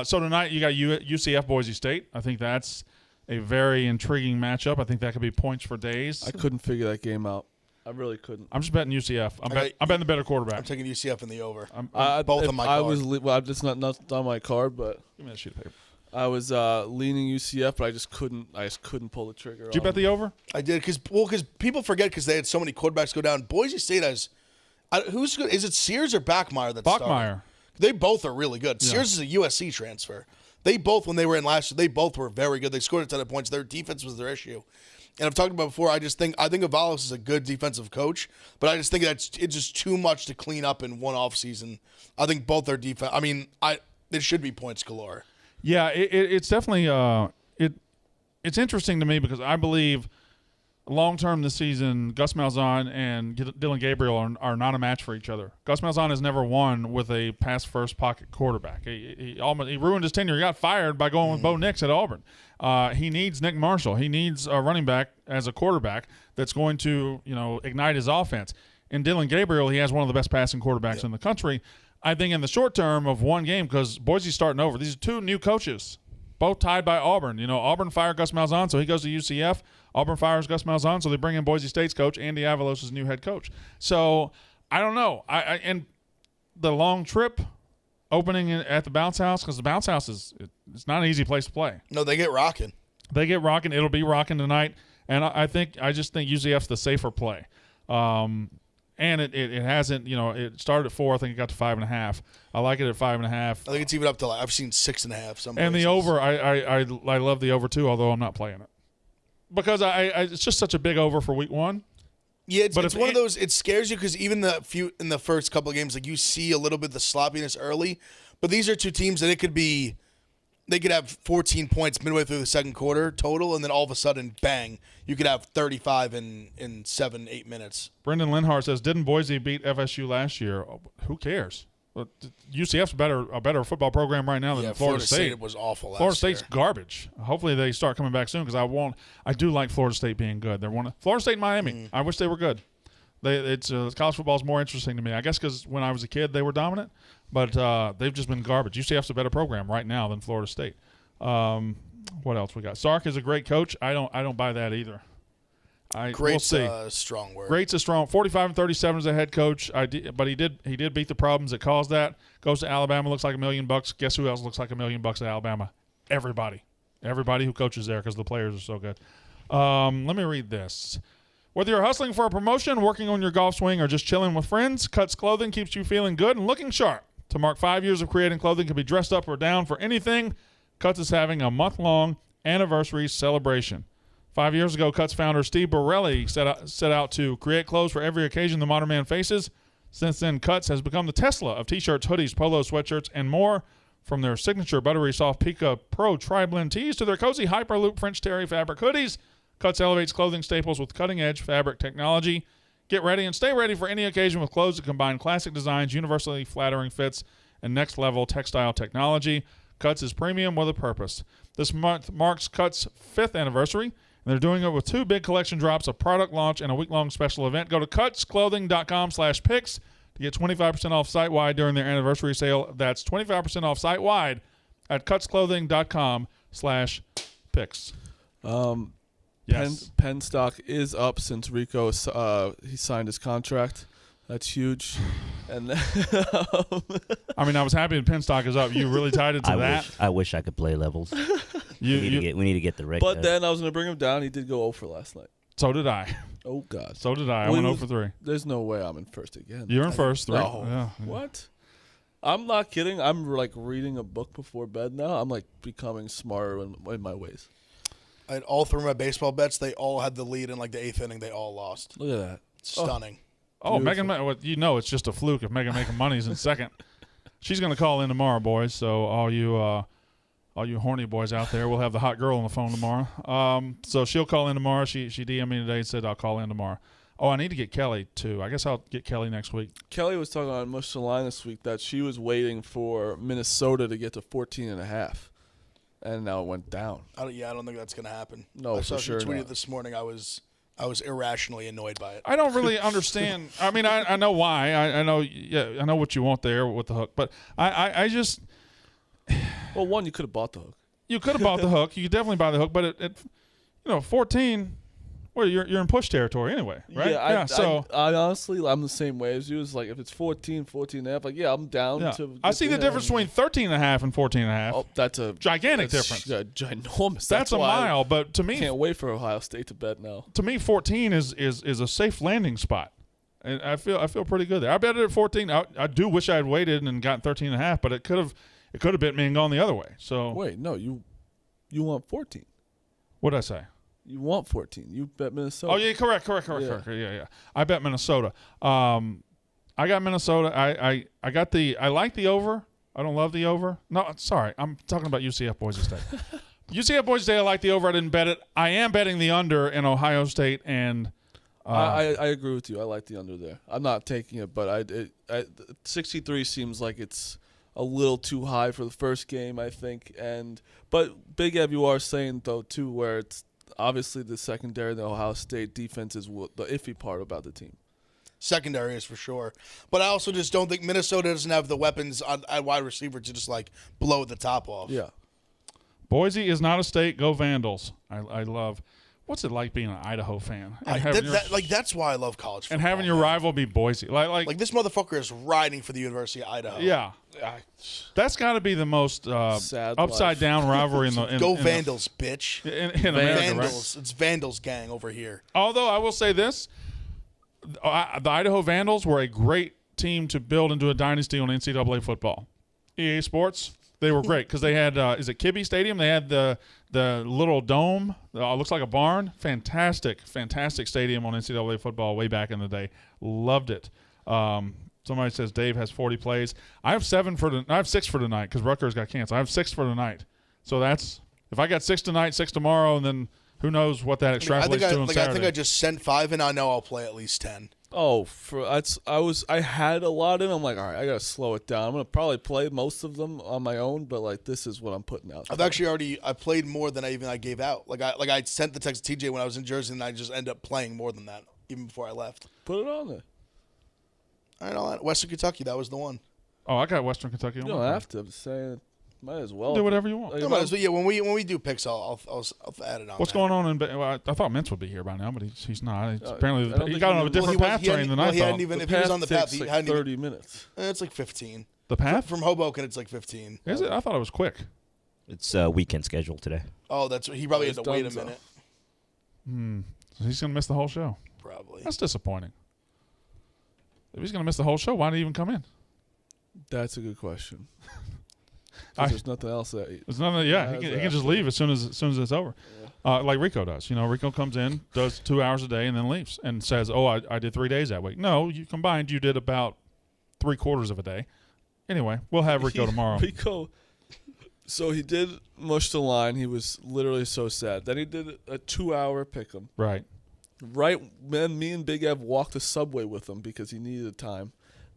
So tonight you got UCF Boise State. I think that's a very intriguing matchup. I think that could be points for days. I couldn't figure that game out. I really couldn't. I'm just betting UCF. I'm betting the better quarterback. I'm taking UCF in the over. Both on my card. It's not on my card, but Give me that sheet of paper. I was leaning UCF, but I just couldn't pull the trigger. Did you bet the over? I did because people forget because they had so many quarterbacks go down. Boise State has who's good? Is it Sears or Bachmeyer that's starting? Bachmeyer. They both are really good. Yeah. Sears is a USC transfer. They both, when they were in last year, they both were very good. They scored a ton of points. Their defense was their issue. And I've talked about before, I think Avalos is a good defensive coach, but I just think it's just too much to clean up in one offseason. I think both their defense, there should be points galore. Yeah, it's definitely it's interesting to me because I believe long term this season, Gus Malzahn and Dylan Gabriel are not a match for each other. Gus Malzahn has never won with a pass first pocket quarterback. He ruined his tenure. He got fired by going with Bo Nix at Auburn. He needs Nick Marshall. He needs a running back as a quarterback that's going to ignite his offense. In Dylan Gabriel, he has one of the best passing quarterbacks in the country. I think in the short term of one game, because Boise's starting over, these are two new coaches, both tied by Auburn. Auburn fired Gus Malzahn, so he goes to UCF. Auburn fires Gus Malzahn, so they bring in Boise State's coach, Andy Avalos' new head coach. So I don't know. And the long trip opening at the Bounce House, because the Bounce House it's not an easy place to play. No, they get rocking. It'll be rocking tonight, and I just think UCF's the safer play. And it hasn't, it started at 4. I think it got to 5.5. I like it at 5.5. I think it's even up to I've seen 6.5. Some and places. the over, I love the over too, although I'm not playing it because it's just such a big over for week one. Yeah, it's one of those. It scares you because even in the first couple of games, like you see a little bit of the sloppiness early, but these are two teams that they could have 14 points midway through the second quarter total, and then all of a sudden, bang, you could have 35 in 7-8 minutes. Brendan Linhart says, "Didn't Boise beat FSU last year? Oh, who cares? UCF's a better football program right now than Florida State. It was awful last Florida State's year. garbage. Hopefully they start coming back soon because I do like Florida State being good. Florida State and Miami. I wish they were good. College football is more interesting to me. I guess because when I was a kid they were dominant, but they've just been garbage. UCF's a better program right now than Florida State. What else we got? Sark is a great coach. I don't buy that either. We'll see. Strong word. Great's a strong 45-37 as a head coach. But he did beat the problems that caused that. Goes to Alabama, looks like $1 million. Guess who else looks like $1 million at Alabama? Everybody who coaches there because the players are so good. Let me read this. Whether you're hustling for a promotion, working on your golf swing, or just chilling with friends, Cuts Clothing keeps you feeling good and looking sharp. To mark 5 years of creating clothing can be dressed up or down for anything, Cuts is having a month-long anniversary celebration. 5 years ago, Cuts founder Steve Borelli set out to create clothes for every occasion the modern man faces. Since then, Cuts has become the Tesla of T-shirts, hoodies, polos, sweatshirts, and more. From their signature buttery soft Pika Pro Tri-Blend tees to their cozy Hyperloop French Terry fabric hoodies, Cuts elevates clothing staples with cutting-edge fabric technology. Get ready and stay ready for any occasion with clothes that combine classic designs, universally flattering fits, and next-level textile technology. Cuts is premium with a purpose. This month marks Cuts' 5th anniversary, and they're doing it with 2 big collection drops, a product launch, and a week-long special event. Go to cutsclothing.com/picks to get 25% off site-wide during their anniversary sale. That's 25% off site-wide at cutsclothing.com/picks. Yes. Pen stock is up since Rico he signed his contract. That's huge. And then, I mean, I was happy that pen stock is up. You really tied it to that. I wish I could play levels. We need to get the record. but then I was going to bring him down. He did go 0 for last night. So did I. Oh, God. So did I. I went 0 for 3. There's no way I'm in first again. You're in first, 3. No. Yeah. What? I'm not kidding. I'm like reading a book before bed now. I'm like becoming smarter in my ways. I had all 3 of my baseball bets. They all had the lead in like the 8th inning. They all lost. Look at that. Stunning. Oh, Megan, you know it's just a fluke if Megan making money's in second. She's going to call in tomorrow, boys. So all you horny boys out there, we'll have the hot girl on the phone tomorrow. So she'll call in tomorrow. She DM'd me today and said I'll call in tomorrow. Oh, I need to get Kelly too. I guess I'll get Kelly next week. Kelly was talking on Mush the Line this week that she was waiting for Minnesota to get to 14.5. And now it went down. I don't think that's going to happen. No, I saw for sure she tweeted not. this morning. I was irrationally annoyed by it. I don't really understand. I mean, I know why. I know. Yeah, I know what you want there with the hook, but I just. Well, one, you could have bought the hook. You could have bought the hook. You could definitely buy the hook, but it 14. Well, you're in push territory anyway, right? Yeah. So I honestly, I'm the same way as you. It's like if it's 14.5, like I'm down to. I see the difference between 13.5 and 14.5. Oh, that's a gigantic difference. Ginormous. That's a mile, but to me, can't wait for Ohio State to bet now. To me, 14 is a safe landing spot, and I feel pretty good there. I bet it at 14. I do wish I had waited and gotten 13.5, but it could have bit me and gone the other way. So wait, no, you want 14. What'd I say? You want 14. You bet Minnesota. Oh, yeah, correct. Yeah. I bet Minnesota. I got Minnesota. I like the over. I don't love the over. No, sorry. I'm talking about UCF Boise State. UCF Boise State, I like the over. I didn't bet it. I am betting the under in Ohio State and I agree with you. I like the under there. I'm not taking it, but 63 seems like it's a little too high for the first game, I think. But Big Ev, you are saying though too, where it's obviously the secondary, the Ohio State defense is the iffy part about the team. Secondary is for sure, but I also just don't think Minnesota doesn't have the weapons at wide receiver to just like blow the top off. Yeah. Boise is not a state. Go Vandals. I love. What's it like being an Idaho fan? That's why I love college football. And having your rival be Boise. Like this motherfucker is riding for the University of Idaho. Yeah. That's got to be the most upside down rivalry in the Go Vandals, bitch. In America, Vandals. right? It's Vandals gang over here. Although I will say this, the Idaho Vandals were a great team to build into a dynasty on NCAA football. EA Sports, they were great because they had is it Kibbe Stadium? They had the little dome. Looks like a barn. Fantastic stadium on NCAA football way back in the day. Loved it. Somebody says Dave has 40 plays. I have 6 for tonight because Rutgers got canceled. I have 6 for tonight. So that's if I got 6 tonight, 6 tomorrow, and then who knows what that extrapolates to on Saturday. I think I just sent 5, and I know I'll play at least 10. Oh, I had a lot in. I'm like, all right, I gotta slow it down. I'm gonna probably play most of them on my own, but like this is what I'm putting out. I've actually I played more than I gave out. I sent the text to TJ when I was in Jersey, and I just ended up playing more than that even before I left. Put it on there. I don't know. Western Kentucky, that was the one. Oh, I got Western Kentucky. You don't have to. I'm saying, might as well do whatever you want. Yeah, when we do picks, I'll add it on. What's going on I thought Mintz would be here by now, but he's not. Apparently, he got on a different path train than I thought. He hadn't even. If he was on the path, he hadn't 30 minutes. It's like 15. The path from Hoboken, it's like 15. Is it? I thought it was quick. It's a weekend schedule today. Oh, he probably had to wait a minute. So he's gonna miss the whole show. Probably. That's disappointing. If he's gonna miss the whole show, why did he even come in? That's a good question. There's nothing else that. There's nothing. Yeah, he can just leave as soon as it's over, like Rico does. Rico comes in, does 2 hours a day, and then leaves and says, "Oh, I did 3 days that week." No, you combined, you did about 3/4 of a day. Anyway, we'll have Rico tomorrow. Rico. So he did mush the line. He was literally so sad. Then he did a 2-hour pick'em. Right. Right when me and Big Ev walked the subway with him because he needed time.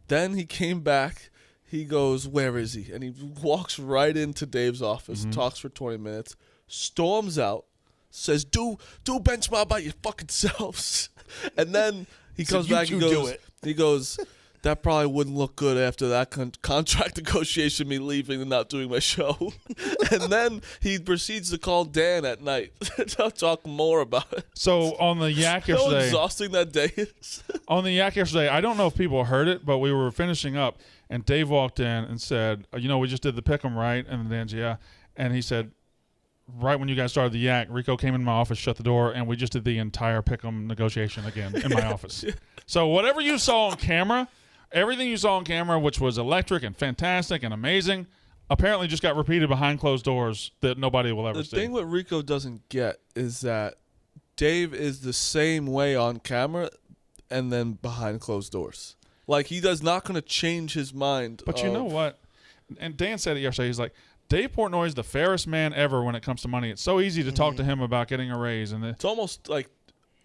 Then he came back. He goes, "Where is he?" And he walks right into Dave's office, talks for 20 minutes, storms out, says, "Do benchmark by your fucking selves." And then he comes back and goes, "That probably wouldn't look good after that contract negotiation, me leaving and not doing my show." And then he proceeds to call Dan at night to talk more about it. So on the yak yesterday, how exhausting that day is. On the yak yesterday, I don't know if people heard it, but we were finishing up, and Dave walked in and said, "We just did the pick'em, right?" And Dan's, "Yeah." And he said, "Right when you guys started the yak, Rico came in my office, shut the door, and we just did the entire pick'em negotiation again in my office." So whatever you saw on camera, everything you saw on camera, which was electric and fantastic and amazing, apparently just got repeated behind closed doors that nobody will ever see. The thing what Rico doesn't get is that Dave is the same way on camera and then behind closed doors. Like, he does not going to change his mind. But you know what? And Dan said it yesterday. He's like, Dave Portnoy is the fairest man ever when it comes to money. It's so easy to talk to him about getting a raise. And it's almost like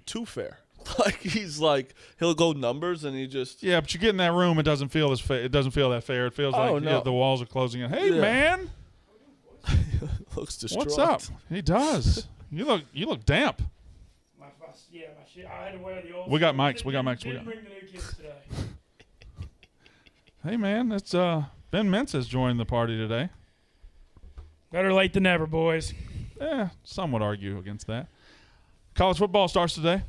too fair. Like, he's like, he'll go numbers and he just. Yeah, but you get in that room, it doesn't feel as it doesn't feel that fair. It feels like the walls are closing in. Hey, man. Looks distraught. What's up? He does. You look damp. My shit. I had to wear the old. We got mics. We got mics. Didn't bring the new kids today. Hey, man, it's Ben Mintz has joined the party today. Better late than never, boys. Some would argue against that. College football starts today.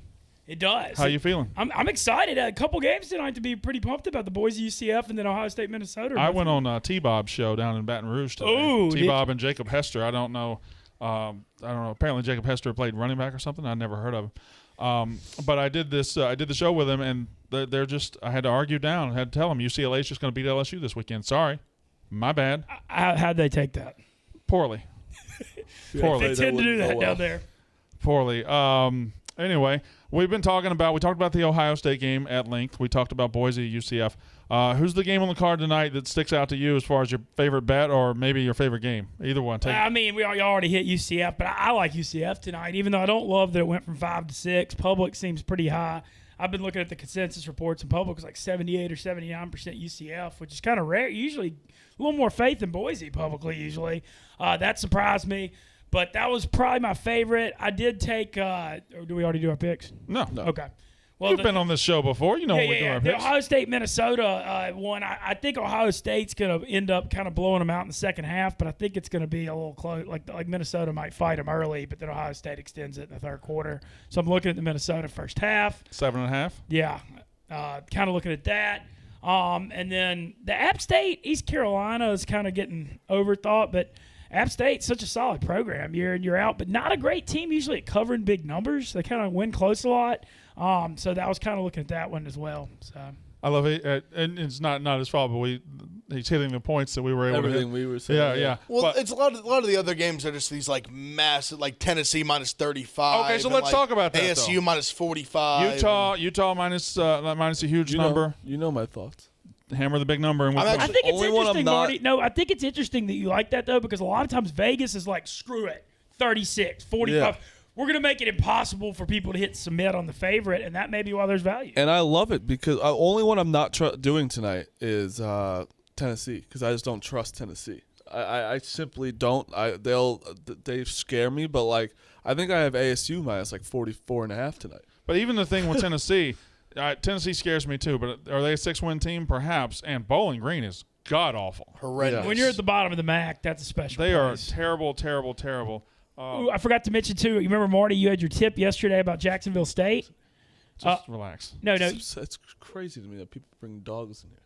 It does. How you feeling? I'm excited. A couple games tonight to be pretty pumped about the Boise UCF and then Ohio State Minnesota. I went on T-Bob's show down in Baton Rouge today. Ooh, T-Bob and Jacob Hester. I don't know. Apparently Jacob Hester played running back or something. I never heard of him. But I did this. I did the show with him, and they're just. I had to argue down. I had to tell them UCLA is just going to beat LSU this weekend. Sorry, my bad. How'd they take that? Poorly. Poorly. They tend to do that down there. Poorly. Anyway, we talked about the Ohio State game at length. We talked about Boise, UCF. Who's the game on the card tonight that sticks out to you as far as your favorite bet or maybe your favorite game? Either one. I mean, we already hit UCF, but I like UCF tonight, even though I don't love that it went from 5 to 6. Public seems pretty high. I've been looking at the consensus reports, and Public was like 78 or 79% UCF, which is kind of rare. Usually a little more faith in Boise publicly usually. That surprised me. But that was probably my favorite. I did take or do we already do our picks? No. Okay. Well, You've been on this show before. You know when we do our the picks. Ohio State-Minnesota one, I think Ohio State's going to end up kind of blowing them out in the second half, but I think it's going to be a little close. Like Minnesota might fight them early, but then Ohio State extends it in the third quarter. So I'm looking at the Minnesota first half. 7.5? Yeah. Kind of looking at that. And then the App State, East Carolina is kind of getting overthought, but App State's such a solid program year in, year out, but not a great team usually at covering big numbers. They kind of win close a lot. So that was kind of looking at that one as well. So I love it, and it's not his fault, but he's hitting the points that we were able to hit. Everything we were saying. Yeah. Well, it's a lot of the other games are just these like massive, like Tennessee minus 35. Okay, so let's talk about that. ASU though. minus 45. Utah minus a huge number. You know my thoughts. Hammer the big number. And I think it's only one interesting, I'm not- Marty. No, I think it's interesting that you like that, though, because a lot of times Vegas is like, screw it, 36, 45. Yeah. We're going to make it impossible for people to hit submit on the favorite, and that may be why there's value. And I love it because the only one I'm not doing tonight is Tennessee because I just don't trust Tennessee. I simply don't. They scare me, but like I think I have ASU minus like 44.5 tonight. But even the thing with Tennessee, Tennessee scares me too. But are they a 6-win team? Perhaps. And Bowling Green is god awful. Horrendous. When you're at the bottom of the MAC, that's a special They place. are terrible, terrible, terrible. Ooh, I forgot to mention, too, you remember, Marty, you had your tip yesterday about Jacksonville State? Just relax. No. It's crazy to me that people bring dogs in here.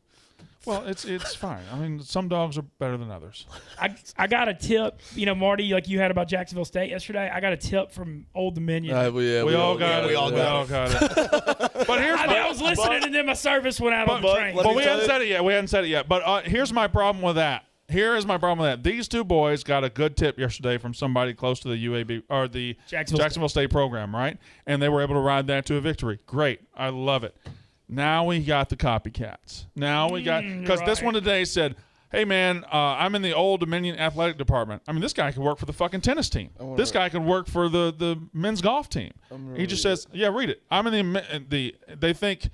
Well, it's fine. I mean, some dogs are better than others. I got a tip, Marty, like you had about Jacksonville State yesterday. I got a tip from Old Dominion. We all got it. But here's I was listening and then my service went out on the train. But we hadn't said it yet. But here's my problem with that. These two boys got a good tip yesterday from somebody close to the UAB or the Jacksonville State program, right? And they were able to ride that to a victory. Great. I love it. Now we got the copycats. Because this one today said, hey, man, I'm in the Old Dominion athletic department. I mean, this guy could work for the fucking tennis team. This guy could work for the men's golf team. He just says, yeah, read it. I'm in they think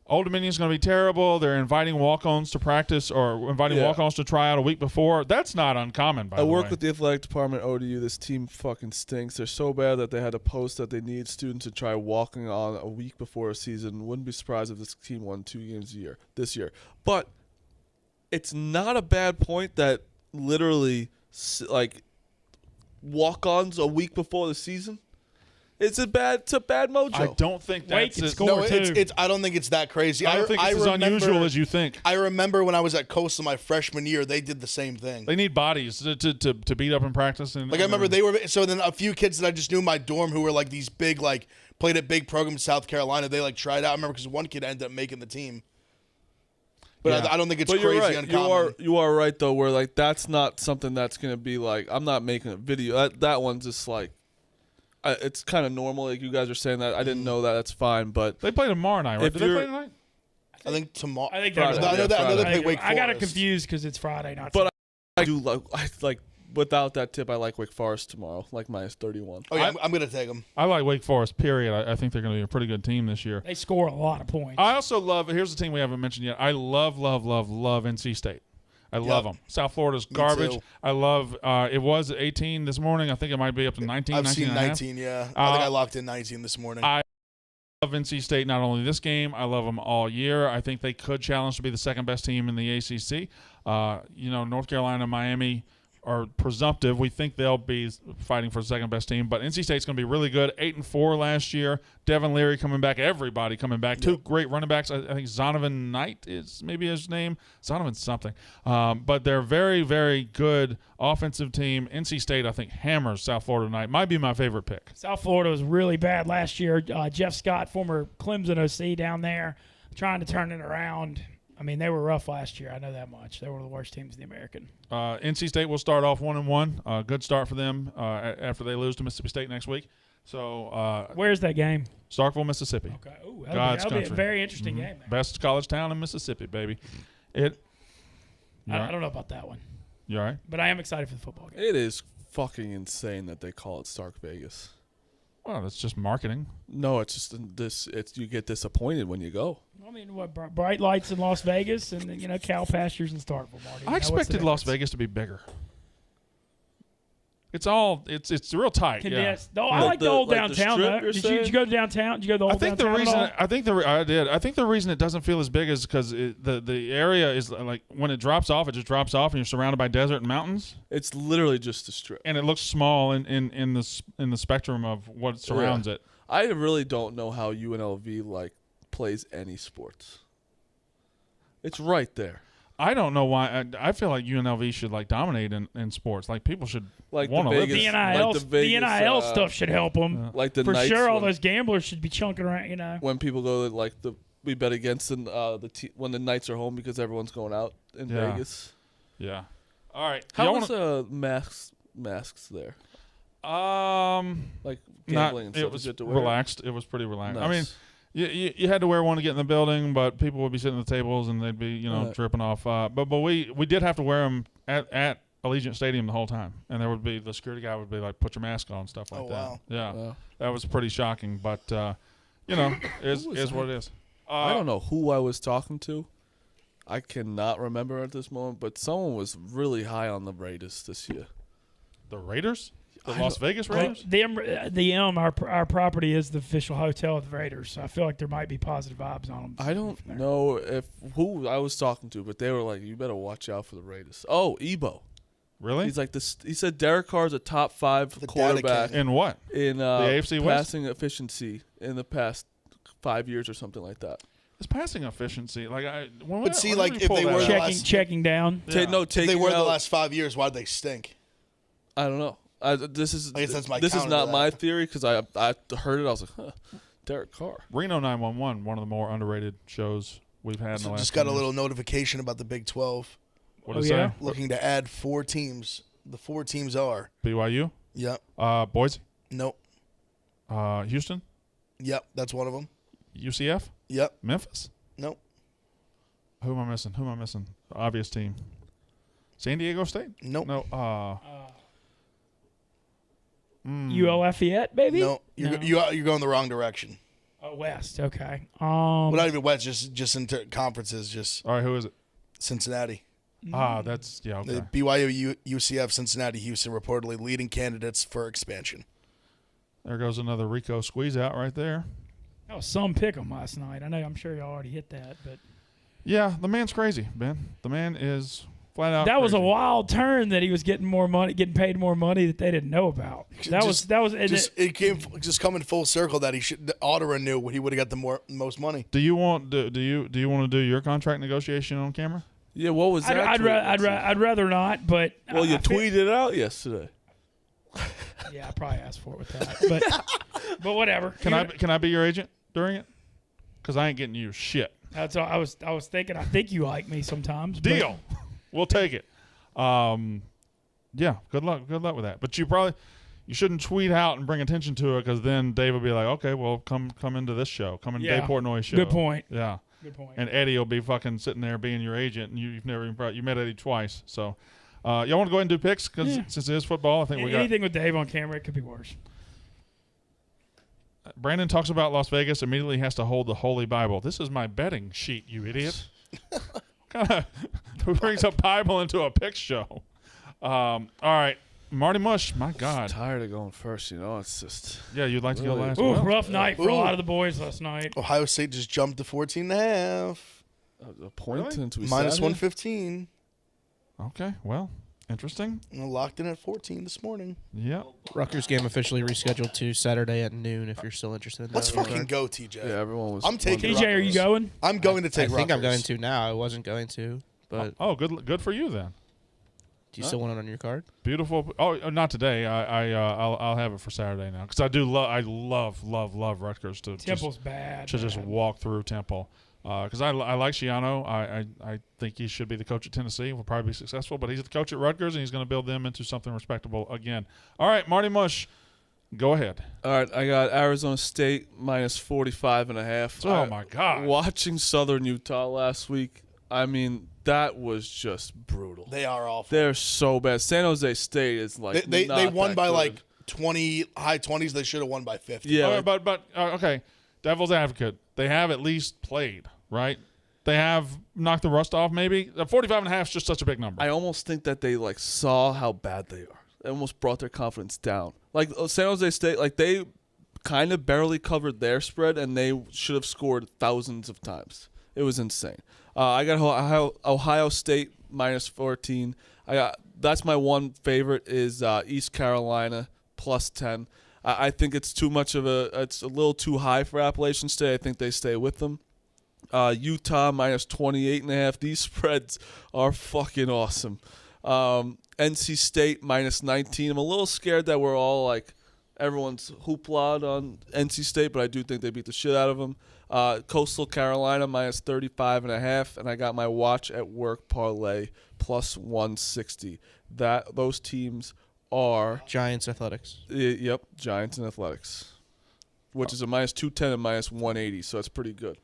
Old Dominion's going to be terrible. They're inviting walk-ons to practice or inviting walk-ons to try out a week before. That's not uncommon, by the way. I work with the athletic department at ODU. This team fucking stinks. They're so bad that they had to post that they need students to try walking on a week before a season. Wouldn't be surprised if this team won 2 games this year. But it's not a bad point that literally, like, walk-ons a week before the season. It's a bad mojo. I don't think that's I don't think it's that crazy. I don't think it's as unusual as you think. I remember when I was at Coastal my freshman year, they did the same thing. They need bodies to beat up in practice. And I remember then a few kids that I just knew in my dorm who were like these big, like played at big programs in South Carolina. They like tried out. I remember because one kid ended up making the team. But I don't think it's crazy uncommon. You are right though. Where like that's not something that's gonna be like I'm not making a video. That one's just like. It's kind of normal, like you guys are saying that. I didn't know that. That's fine, but they play tomorrow night, right? Did they play tonight? I think tomorrow. I think Friday. I know they play Wake Forest. I got it confused because it's Friday, not. But I do like without that tip, I like Wake Forest tomorrow, like -31. Oh yeah, I'm gonna take them. I like Wake Forest. Period. I think they're gonna be a pretty good team this year. They score a lot of points. I also love. Here's the team we haven't mentioned yet. I love NC State. I love them. South Florida's garbage. I love it was 18 this morning. I think it might be up to 19. I've seen 19, yeah. I think I locked in 19 this morning. I love NC State not only this game, I love them all year. I think they could challenge to be the second best team in the ACC. North Carolina, Miami are presumptive. We think they'll be fighting for the second best team, but NC State's going to be really good. 8-4 last year. Devin Leary coming back. Everybody coming back. Two great running backs. I think Zonovan Knight is maybe his name. Zonovan something. But they're very, very good offensive team. NC State, I think, hammers South Florida tonight. Might be my favorite pick. South Florida was really bad last year. Jeff Scott, former Clemson OC down there, trying to turn it around. I mean, they were rough last year. I know that much. They were one of the worst teams in the American. NC State will start off 1-1. Good start for them after they lose to Mississippi State next week. So, where's that game? Starkville, Mississippi. Okay. Ooh, that'll be a very interesting game. Man. Best college town in Mississippi, baby. I don't know about that one. You all right? But I am excited for the football game. It is fucking insane that they call it Stark Vegas. Well, that's just marketing. No, it's just you get disappointed when you go. I mean, what bright lights in Las Vegas and then, cow pastures in Starkville, Marty. I expected Las Vegas to be bigger. It's real tight. Condensed. Yeah. No, I like the old downtown. Did you go to downtown? Did you go to the old downtown? I did. I think the reason it doesn't feel as big is because the area is like when it drops off, it just drops off, and you're surrounded by desert and mountains. It's literally just a strip, and it looks small in the spectrum of what surrounds it. I really don't know how UNLV plays any sports. It's right there. I don't know why. I feel like UNLV should dominate in sports. People should want to live. The NIL stuff should help them. For sure, all those gamblers should be chunking around. When people go to we bet against when the Knights are home because everyone's going out in Vegas. Yeah. All right. How was masks there? Gambling and stuff. It was relaxed. It was pretty relaxed. Nice. I mean. You had to wear one to get in the building, but people would be sitting at the tables and they'd be dripping off. But we did have to wear them at Allegiant Stadium the whole time, and there would be the security guy would be like, "Put your mask on," stuff like that. Wow. Yeah, wow. That was pretty shocking, but is what it is. I don't know who I was talking to. I cannot remember at this moment, but someone was really high on the Raiders this year. The Raiders? The Las Vegas Raiders? Our property is the official hotel of the Raiders, so I feel like there might be positive vibes on them. I don't know who I was talking to, but they were like, "You better watch out for the Raiders." Oh, Ebo. Really? He's like this. He said Derek Carr's a top 5 quarterback in what? In the AFC West? passing efficiency in the past 5 years or something like that. His passing efficiency, like But see, like, if they were checking down. Yeah. if they were the last 5 years, why'd they stink? I don't know. This is I guess that's my this is counter not to my that. theory because I heard it. I was like, huh, Derek Carr. Reno 911, one of the more underrated shows we've had in the last. Just got 10 a years. little notification about the Big 12. What does it yeah? say? Looking to add 4 teams. The 4 teams are. BYU, Yep. Boise, Nope. Houston, Yep. That's one of them. UCF, Yep. Memphis. Nope. Who am I missing? Obvious team. San Diego State. Nope. No. UL Lafayette, baby. No. You're going the wrong direction. Oh, West. Okay. Well, not even West. Just into conferences. Just All right. Who is it? Cincinnati. That's okay. The BYU, UCF, Cincinnati, Houston reportedly leading candidates for expansion. There goes another Rico squeeze out right there. That was some pick 'em last night. I know. I'm sure y'all already hit that, but Yeah, the man's crazy, Ben. The man is flat out. that was a crazy. wild turn that he was getting paid more money that they didn't know about. It came just coming full circle that he ought to renew. He would have got the most money. Do you want to do you your contract negotiation on camera? Yeah, what was that? I'd rather not, but Well, you tweeted it out yesterday. Yeah, I probably asked for it with that, but whatever. Can I be your agent during it? Because I ain't getting you shit. That's all I was thinking. I think you like me sometimes. but- Deal. We'll take it. Yeah. Good luck with that. But you shouldn't tweet out and bring attention to it because then Dave will be like, okay, well, come into this show. Come into Dave Portnoy's show. Good point. Yeah. Good point. And Eddie will be fucking sitting there being your agent, and you met Eddie twice. So, y'all want to go ahead and do picks because since it is football, I think we got anything with Dave on camera. It could be worse. Brandon talks about Las Vegas. Immediately has to hold the Holy Bible. This is my betting sheet, you idiot. Who brings a Bible into a pick show? All right, Marty Mush. My God, Tired of going first, it's just. yeah, you'd like to go last. Ooh, Well, rough night for a lot of the boys last night. Ohio State just jumped to 14.5. A point Really? since we Minus sat here? 115. Okay, well, interesting. And locked in at 14 this morning. Yep. Rutgers game officially rescheduled to Saturday at noon if you're still interested in that. Let's fucking go, TJ. Yeah, everyone was. I'm taking TJ, are you going? I'm going to take I think I'm going Rutgers. to now. I wasn't going to, but Oh, good for you then. do you still want it on your card? Beautiful. Oh, not today. I'll have it for Saturday now because I love Rutgers to Temple's bad. just walk through Temple because I like Schiano. I think he should be the coach at Tennessee. Will probably be successful, but he's the coach at Rutgers and he's going to build them into something respectable again. All right, Marty Mush, go ahead. All right, I got Arizona State minus 45.5. Oh my God! Watching Southern Utah last week, I mean, that was just brutal. They are awful. They're so bad. San Jose State is like They not won that by good. like 20, high 20s. They should have won by 50. Yeah, All right, but okay, devil's advocate. They have at least played, right? They have knocked the rust off. Maybe 45.5 is just such a big number. I almost think that they like saw how bad they are. It almost brought their confidence down. Like San Jose State, like they kind of barely covered their spread, and they should have scored thousands of times. It was insane. I got Ohio State minus 14. That's my one favorite is East Carolina plus 10. I think it's too much of it's a little too high for Appalachian State. I think they stay with them. Utah minus 28.5. These spreads are fucking awesome. NC State minus 19. I'm a little scared that we're all like everyone's hoopla on NC State, but I do think they beat the shit out of them. Coastal Carolina minus 35.5, and I got my watch at work parlay plus 160. Those teams are Giants Athletics. yep, Giants and Athletics, which is a minus 210 and minus 180, so that's pretty good.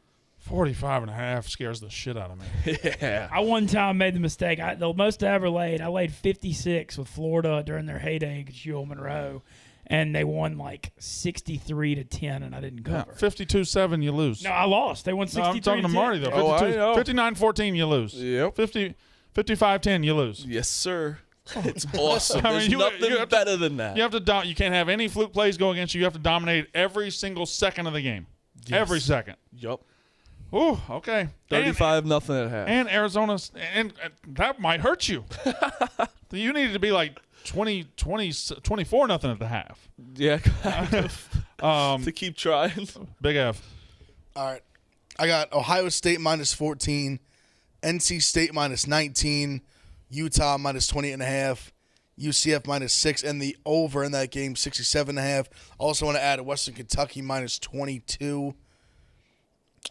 45.5 scares the shit out of me. Yeah, I one time made the mistake. The most I ever laid, I laid 56 with Florida during their heyday against UL Monroe, and they won like 63-10, and I didn't Yeah, cover. 52-7, you lose. No, I lost. They won 63-10. No, I'm talking to Marty though. Oh, I know. 59-14, you lose. Yep. 55-10, you lose. yes, sir. It's awesome. I mean, There's you nothing have to- better than that. You have to. You can't have any fluke plays go against you. You have to dominate every single second of the game. Yes. Every second. Yep. Ooh, okay. 35-nothing at half. And Arizona, and that might hurt you. You needed to be like 24-0 at the half. Yeah, kind of. To keep trying. Big F. All right. I got Ohio State minus 14, NC State minus 19, Utah minus 20.5, UCF minus 6, and the over in that game, 67.5. Also want to add Western Kentucky minus 22.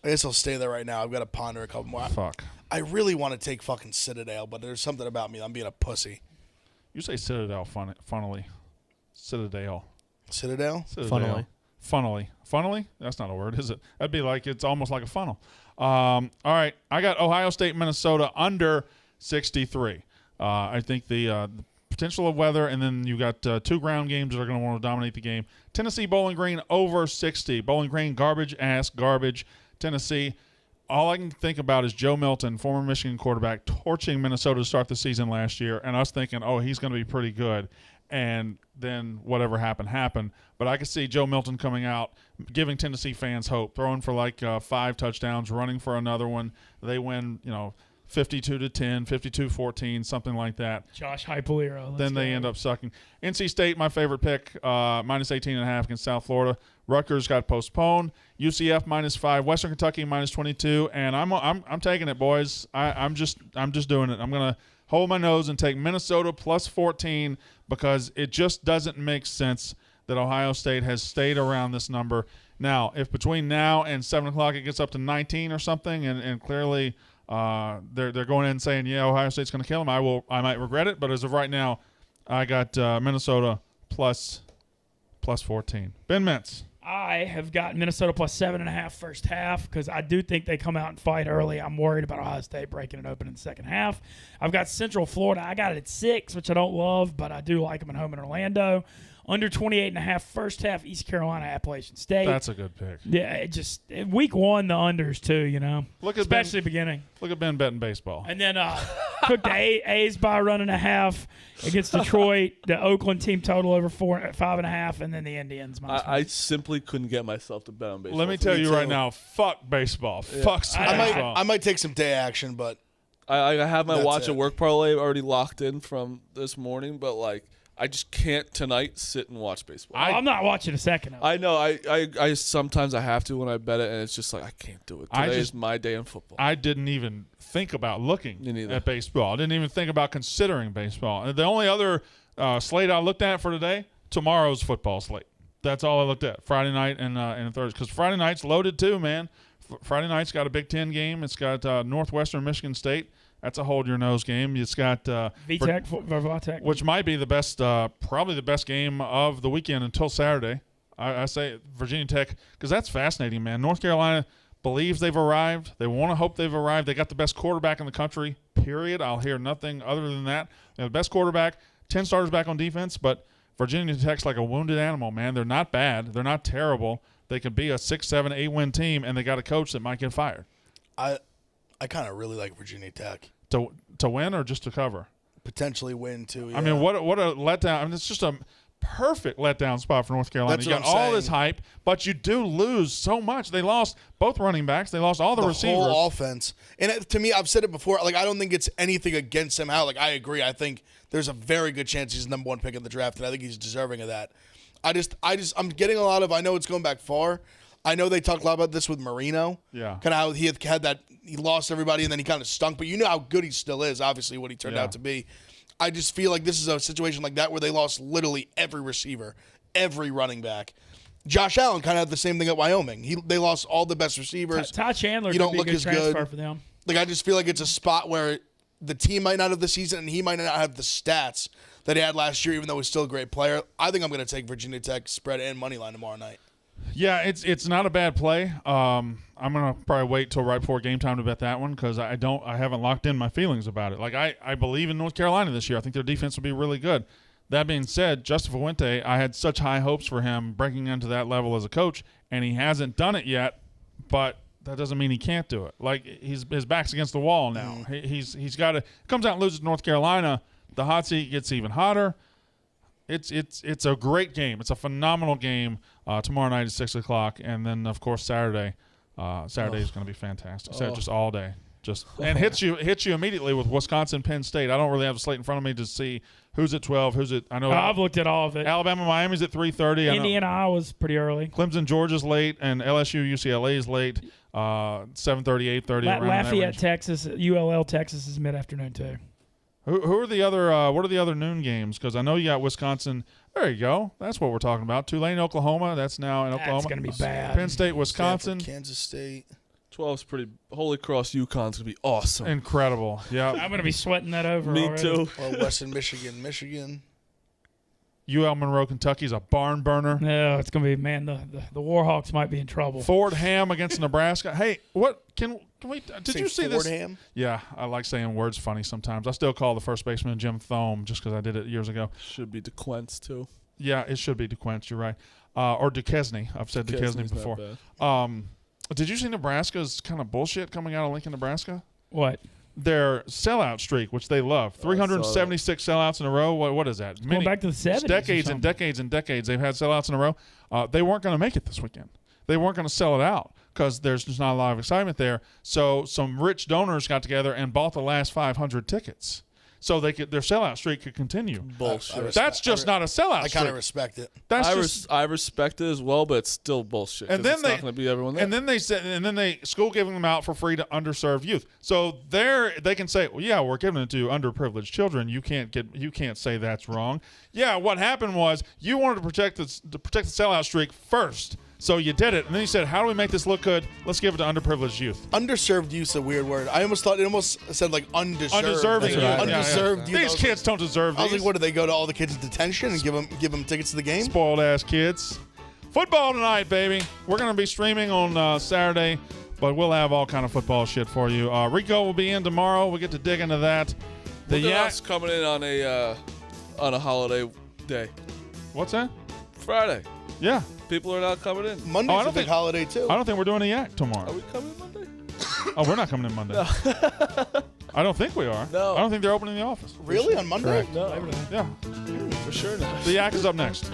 I guess I'll stay there right now. I've got to ponder a couple more. Fuck. I really want to take fucking Citadel, but there's something about me. I'm being a pussy. You say Citadel funnily. Citadel. Citadel? Funnily. Funnily? That's not a word, is it? That'd be like it's almost like a funnel. All right. I got Ohio State, Minnesota under 63. I think the potential of weather, and then you got 2 ground games that are going to want to dominate the game. Tennessee, Bowling Green over 60. Bowling Green, garbage. Tennessee. All I can think about is Joe Milton, former Michigan quarterback, torching Minnesota to start the season last year, and us thinking, oh, he's going to be pretty good. And then whatever happened. But I could see Joe Milton coming out, giving Tennessee fans hope, throwing for like 5 touchdowns, running for another one. They win, 52-10, 52-14, something like that. Josh Hypoliero. Then they end up sucking. NC State, my favorite pick, minus 18.5 against South Florida. Rutgers got postponed. UCF minus 5. Western Kentucky minus 22. And I'm taking it, boys. I'm just doing it. I'm gonna hold my nose and take Minnesota plus 14 because it just doesn't make sense that Ohio State has stayed around this number. Now, if between now and 7 o'clock it gets up to 19 or something, and clearly they're going in and saying, yeah, Ohio State's going to kill them, I might regret it. But as of right now, I got Minnesota plus 14. Ben Mintz. I have got Minnesota plus 7.5 first half because I do think they come out and fight early. I'm worried about Ohio State breaking it open in the second half. I've got Central Florida. I got it at 6, which I don't love, but I do like them at home in Orlando. Under 28.5 first half, East Carolina, Appalachian State. That's a good pick. Yeah, week 1, the unders too, especially beginning. Look at Ben betting baseball. And then took the A's by a 1.5 against Detroit, the Oakland team total over 5.5, and then the Indians. I simply couldn't get myself to bet on baseball. Let me tell you right now, fuck baseball. Yeah. Fuck baseball. I might take some day action, but I have my watch at work parlay already locked in from this morning, but I just can't tonight sit and watch baseball. I'm not watching a second of it. I know. I sometimes I have to when I bet it, and it's just like I can't do it. Today is my day in football. I didn't even think about looking at baseball. I didn't even think about considering baseball. And the only other slate I looked at for today, tomorrow's football slate. That's all I looked at. Friday night and Thursday, because Friday night's loaded too, man. Friday night's got a Big Ten game. It's got Northwestern Michigan State. That's a hold your nose game. It's got VTech, which might be the best, probably the best game of the weekend until Saturday. I say Virginia Tech because that's fascinating, man. North Carolina believes they've arrived. They want to hope they've arrived. They got the best quarterback in the country, period. I'll hear nothing other than that. They have the best quarterback, 10 starters back on defense, but Virginia Tech's like a wounded animal, man. They're not bad. They're not terrible. They could be a 6, 7, 8-win team, and they got a coach that might get fired. I kind of really like Virginia Tech. To win or just to cover? Potentially win, too. Yeah. I mean, what a letdown. I mean, it's just a perfect letdown spot for North Carolina. That's you got all this hype, but you do lose so much. They lost both running backs. They lost all the receivers. The whole offense. And to me, I've said it before, I don't think it's anything against him. I agree. I think there's a very good chance he's the number 1 pick in the draft, and I think he's deserving of that. I'm getting a lot of, I know it's going back far. I know they talked a lot about this with Marino. Yeah. Kind of how he had that, he lost everybody and then he kind of stunk. But you know how good he still is, obviously, what he turned out to be. I just feel like this is a situation like that where they lost literally every receiver, every running back. Josh Allen kind of had the same thing at Wyoming. They lost all the best receivers. Ty Chandler you don't look be a as good transfer good for them. I just feel like it's a spot where the team might not have the season and he might not have the stats that he had last year, even though he's still a great player. I think I'm going to take Virginia Tech spread and money line tomorrow night. Yeah, it's not a bad play. I'm gonna probably wait till right before game time to bet that one because I haven't locked in my feelings about it. I believe in North Carolina this year. I think their defense will be really good. That being said, Justin Fuente, I had such high hopes for him breaking into that level as a coach, and he hasn't done it yet. But that doesn't mean he can't do it. His back's against the wall now. He's got to comes out and loses to North Carolina. The hot seat gets even hotter. It's a great game. It's a phenomenal game. Tomorrow night at 6 o'clock, and then of course Saturday. Saturday is going to be fantastic. So just all day. And hits you immediately with Wisconsin, Penn State. I don't really have the slate in front of me to see who's at 12, who's at. I know I've looked at all of it. Alabama, Miami's at 3:30. Indiana, Iowa's pretty early. Clemson, Georgia's late, and LSU, UCLA is late. 7:30, 8:30. Lafayette, Texas, ULL, Texas is mid-afternoon too. Who are the other? What are the other noon games? Because I know you got Wisconsin. There you go. That's what we're talking about. Tulane, Oklahoma. That's now in Oklahoma. That's going to be bad. Penn State, Wisconsin. Stanford, Kansas State. 12's pretty. Holy Cross, UConn's gonna be awesome. Incredible. Yeah. I'm going to be sweating that over. Me already. too. Or Western Michigan. UL Monroe, Kentucky's a barn burner. No, it's going to be, man, the Warhawks might be in trouble. Ford Ham against Nebraska. Hey, what can we? Did you see this? Ham? Yeah, I like saying words funny sometimes. I still call the first baseman Jim Thome just because I did it years ago. Should be DeQuence too. Yeah, it should be DeQuence. You're right. Or Duquesne. I've said Duquesne Duquesne's before. not bad. Did you see Nebraska's kind of bullshit coming out of Lincoln, Nebraska? What? Their sellout streak, which they love. 376 sellouts in a row. What is that? Going back to the 70s. Decades and decades and decades they've had sellouts in a row. They weren't going to make it this weekend. They weren't going to sell it out because there's just not a lot of excitement there. So some rich donors got together and bought the last 500 tickets so their sellout streak could continue. Bullshit. That's just not a sellout I streak. kind of respect it. I respect it as well, but it's still bullshit. And then it's not going to be everyone there. And then they said, school giving them out for free to underserved youth. So they can say, well, yeah, we're giving it to underprivileged children. You can't say that's wrong. Yeah, what happened was you wanted to protect the sellout streak first. So you did it, and then you said, how do we make this look good? Let's give it to underprivileged youth. Underserved youth is a weird word. I almost thought it almost said like undeserved. Undeserving youth. Undeserved youth. These kids don't deserve these. I was like, what, do they go to all the kids in detention and give them tickets to the game? Spoiled ass kids. Football tonight, baby. We're going to be streaming on Saturday, but we'll have all kind of football shit for you. Rico will be in tomorrow. We'll get to dig into that. Look at us coming in on a holiday day. What's that? Friday. Yeah. People are not coming in. Monday's a big holiday, too. I don't think we're doing a yak tomorrow. Are we coming Monday? Oh, we're not coming in Monday. No. I don't think we are. No. I don't think they're opening the office. Really? On Monday? Correct. No. Yeah. For sure not. The yak is up next.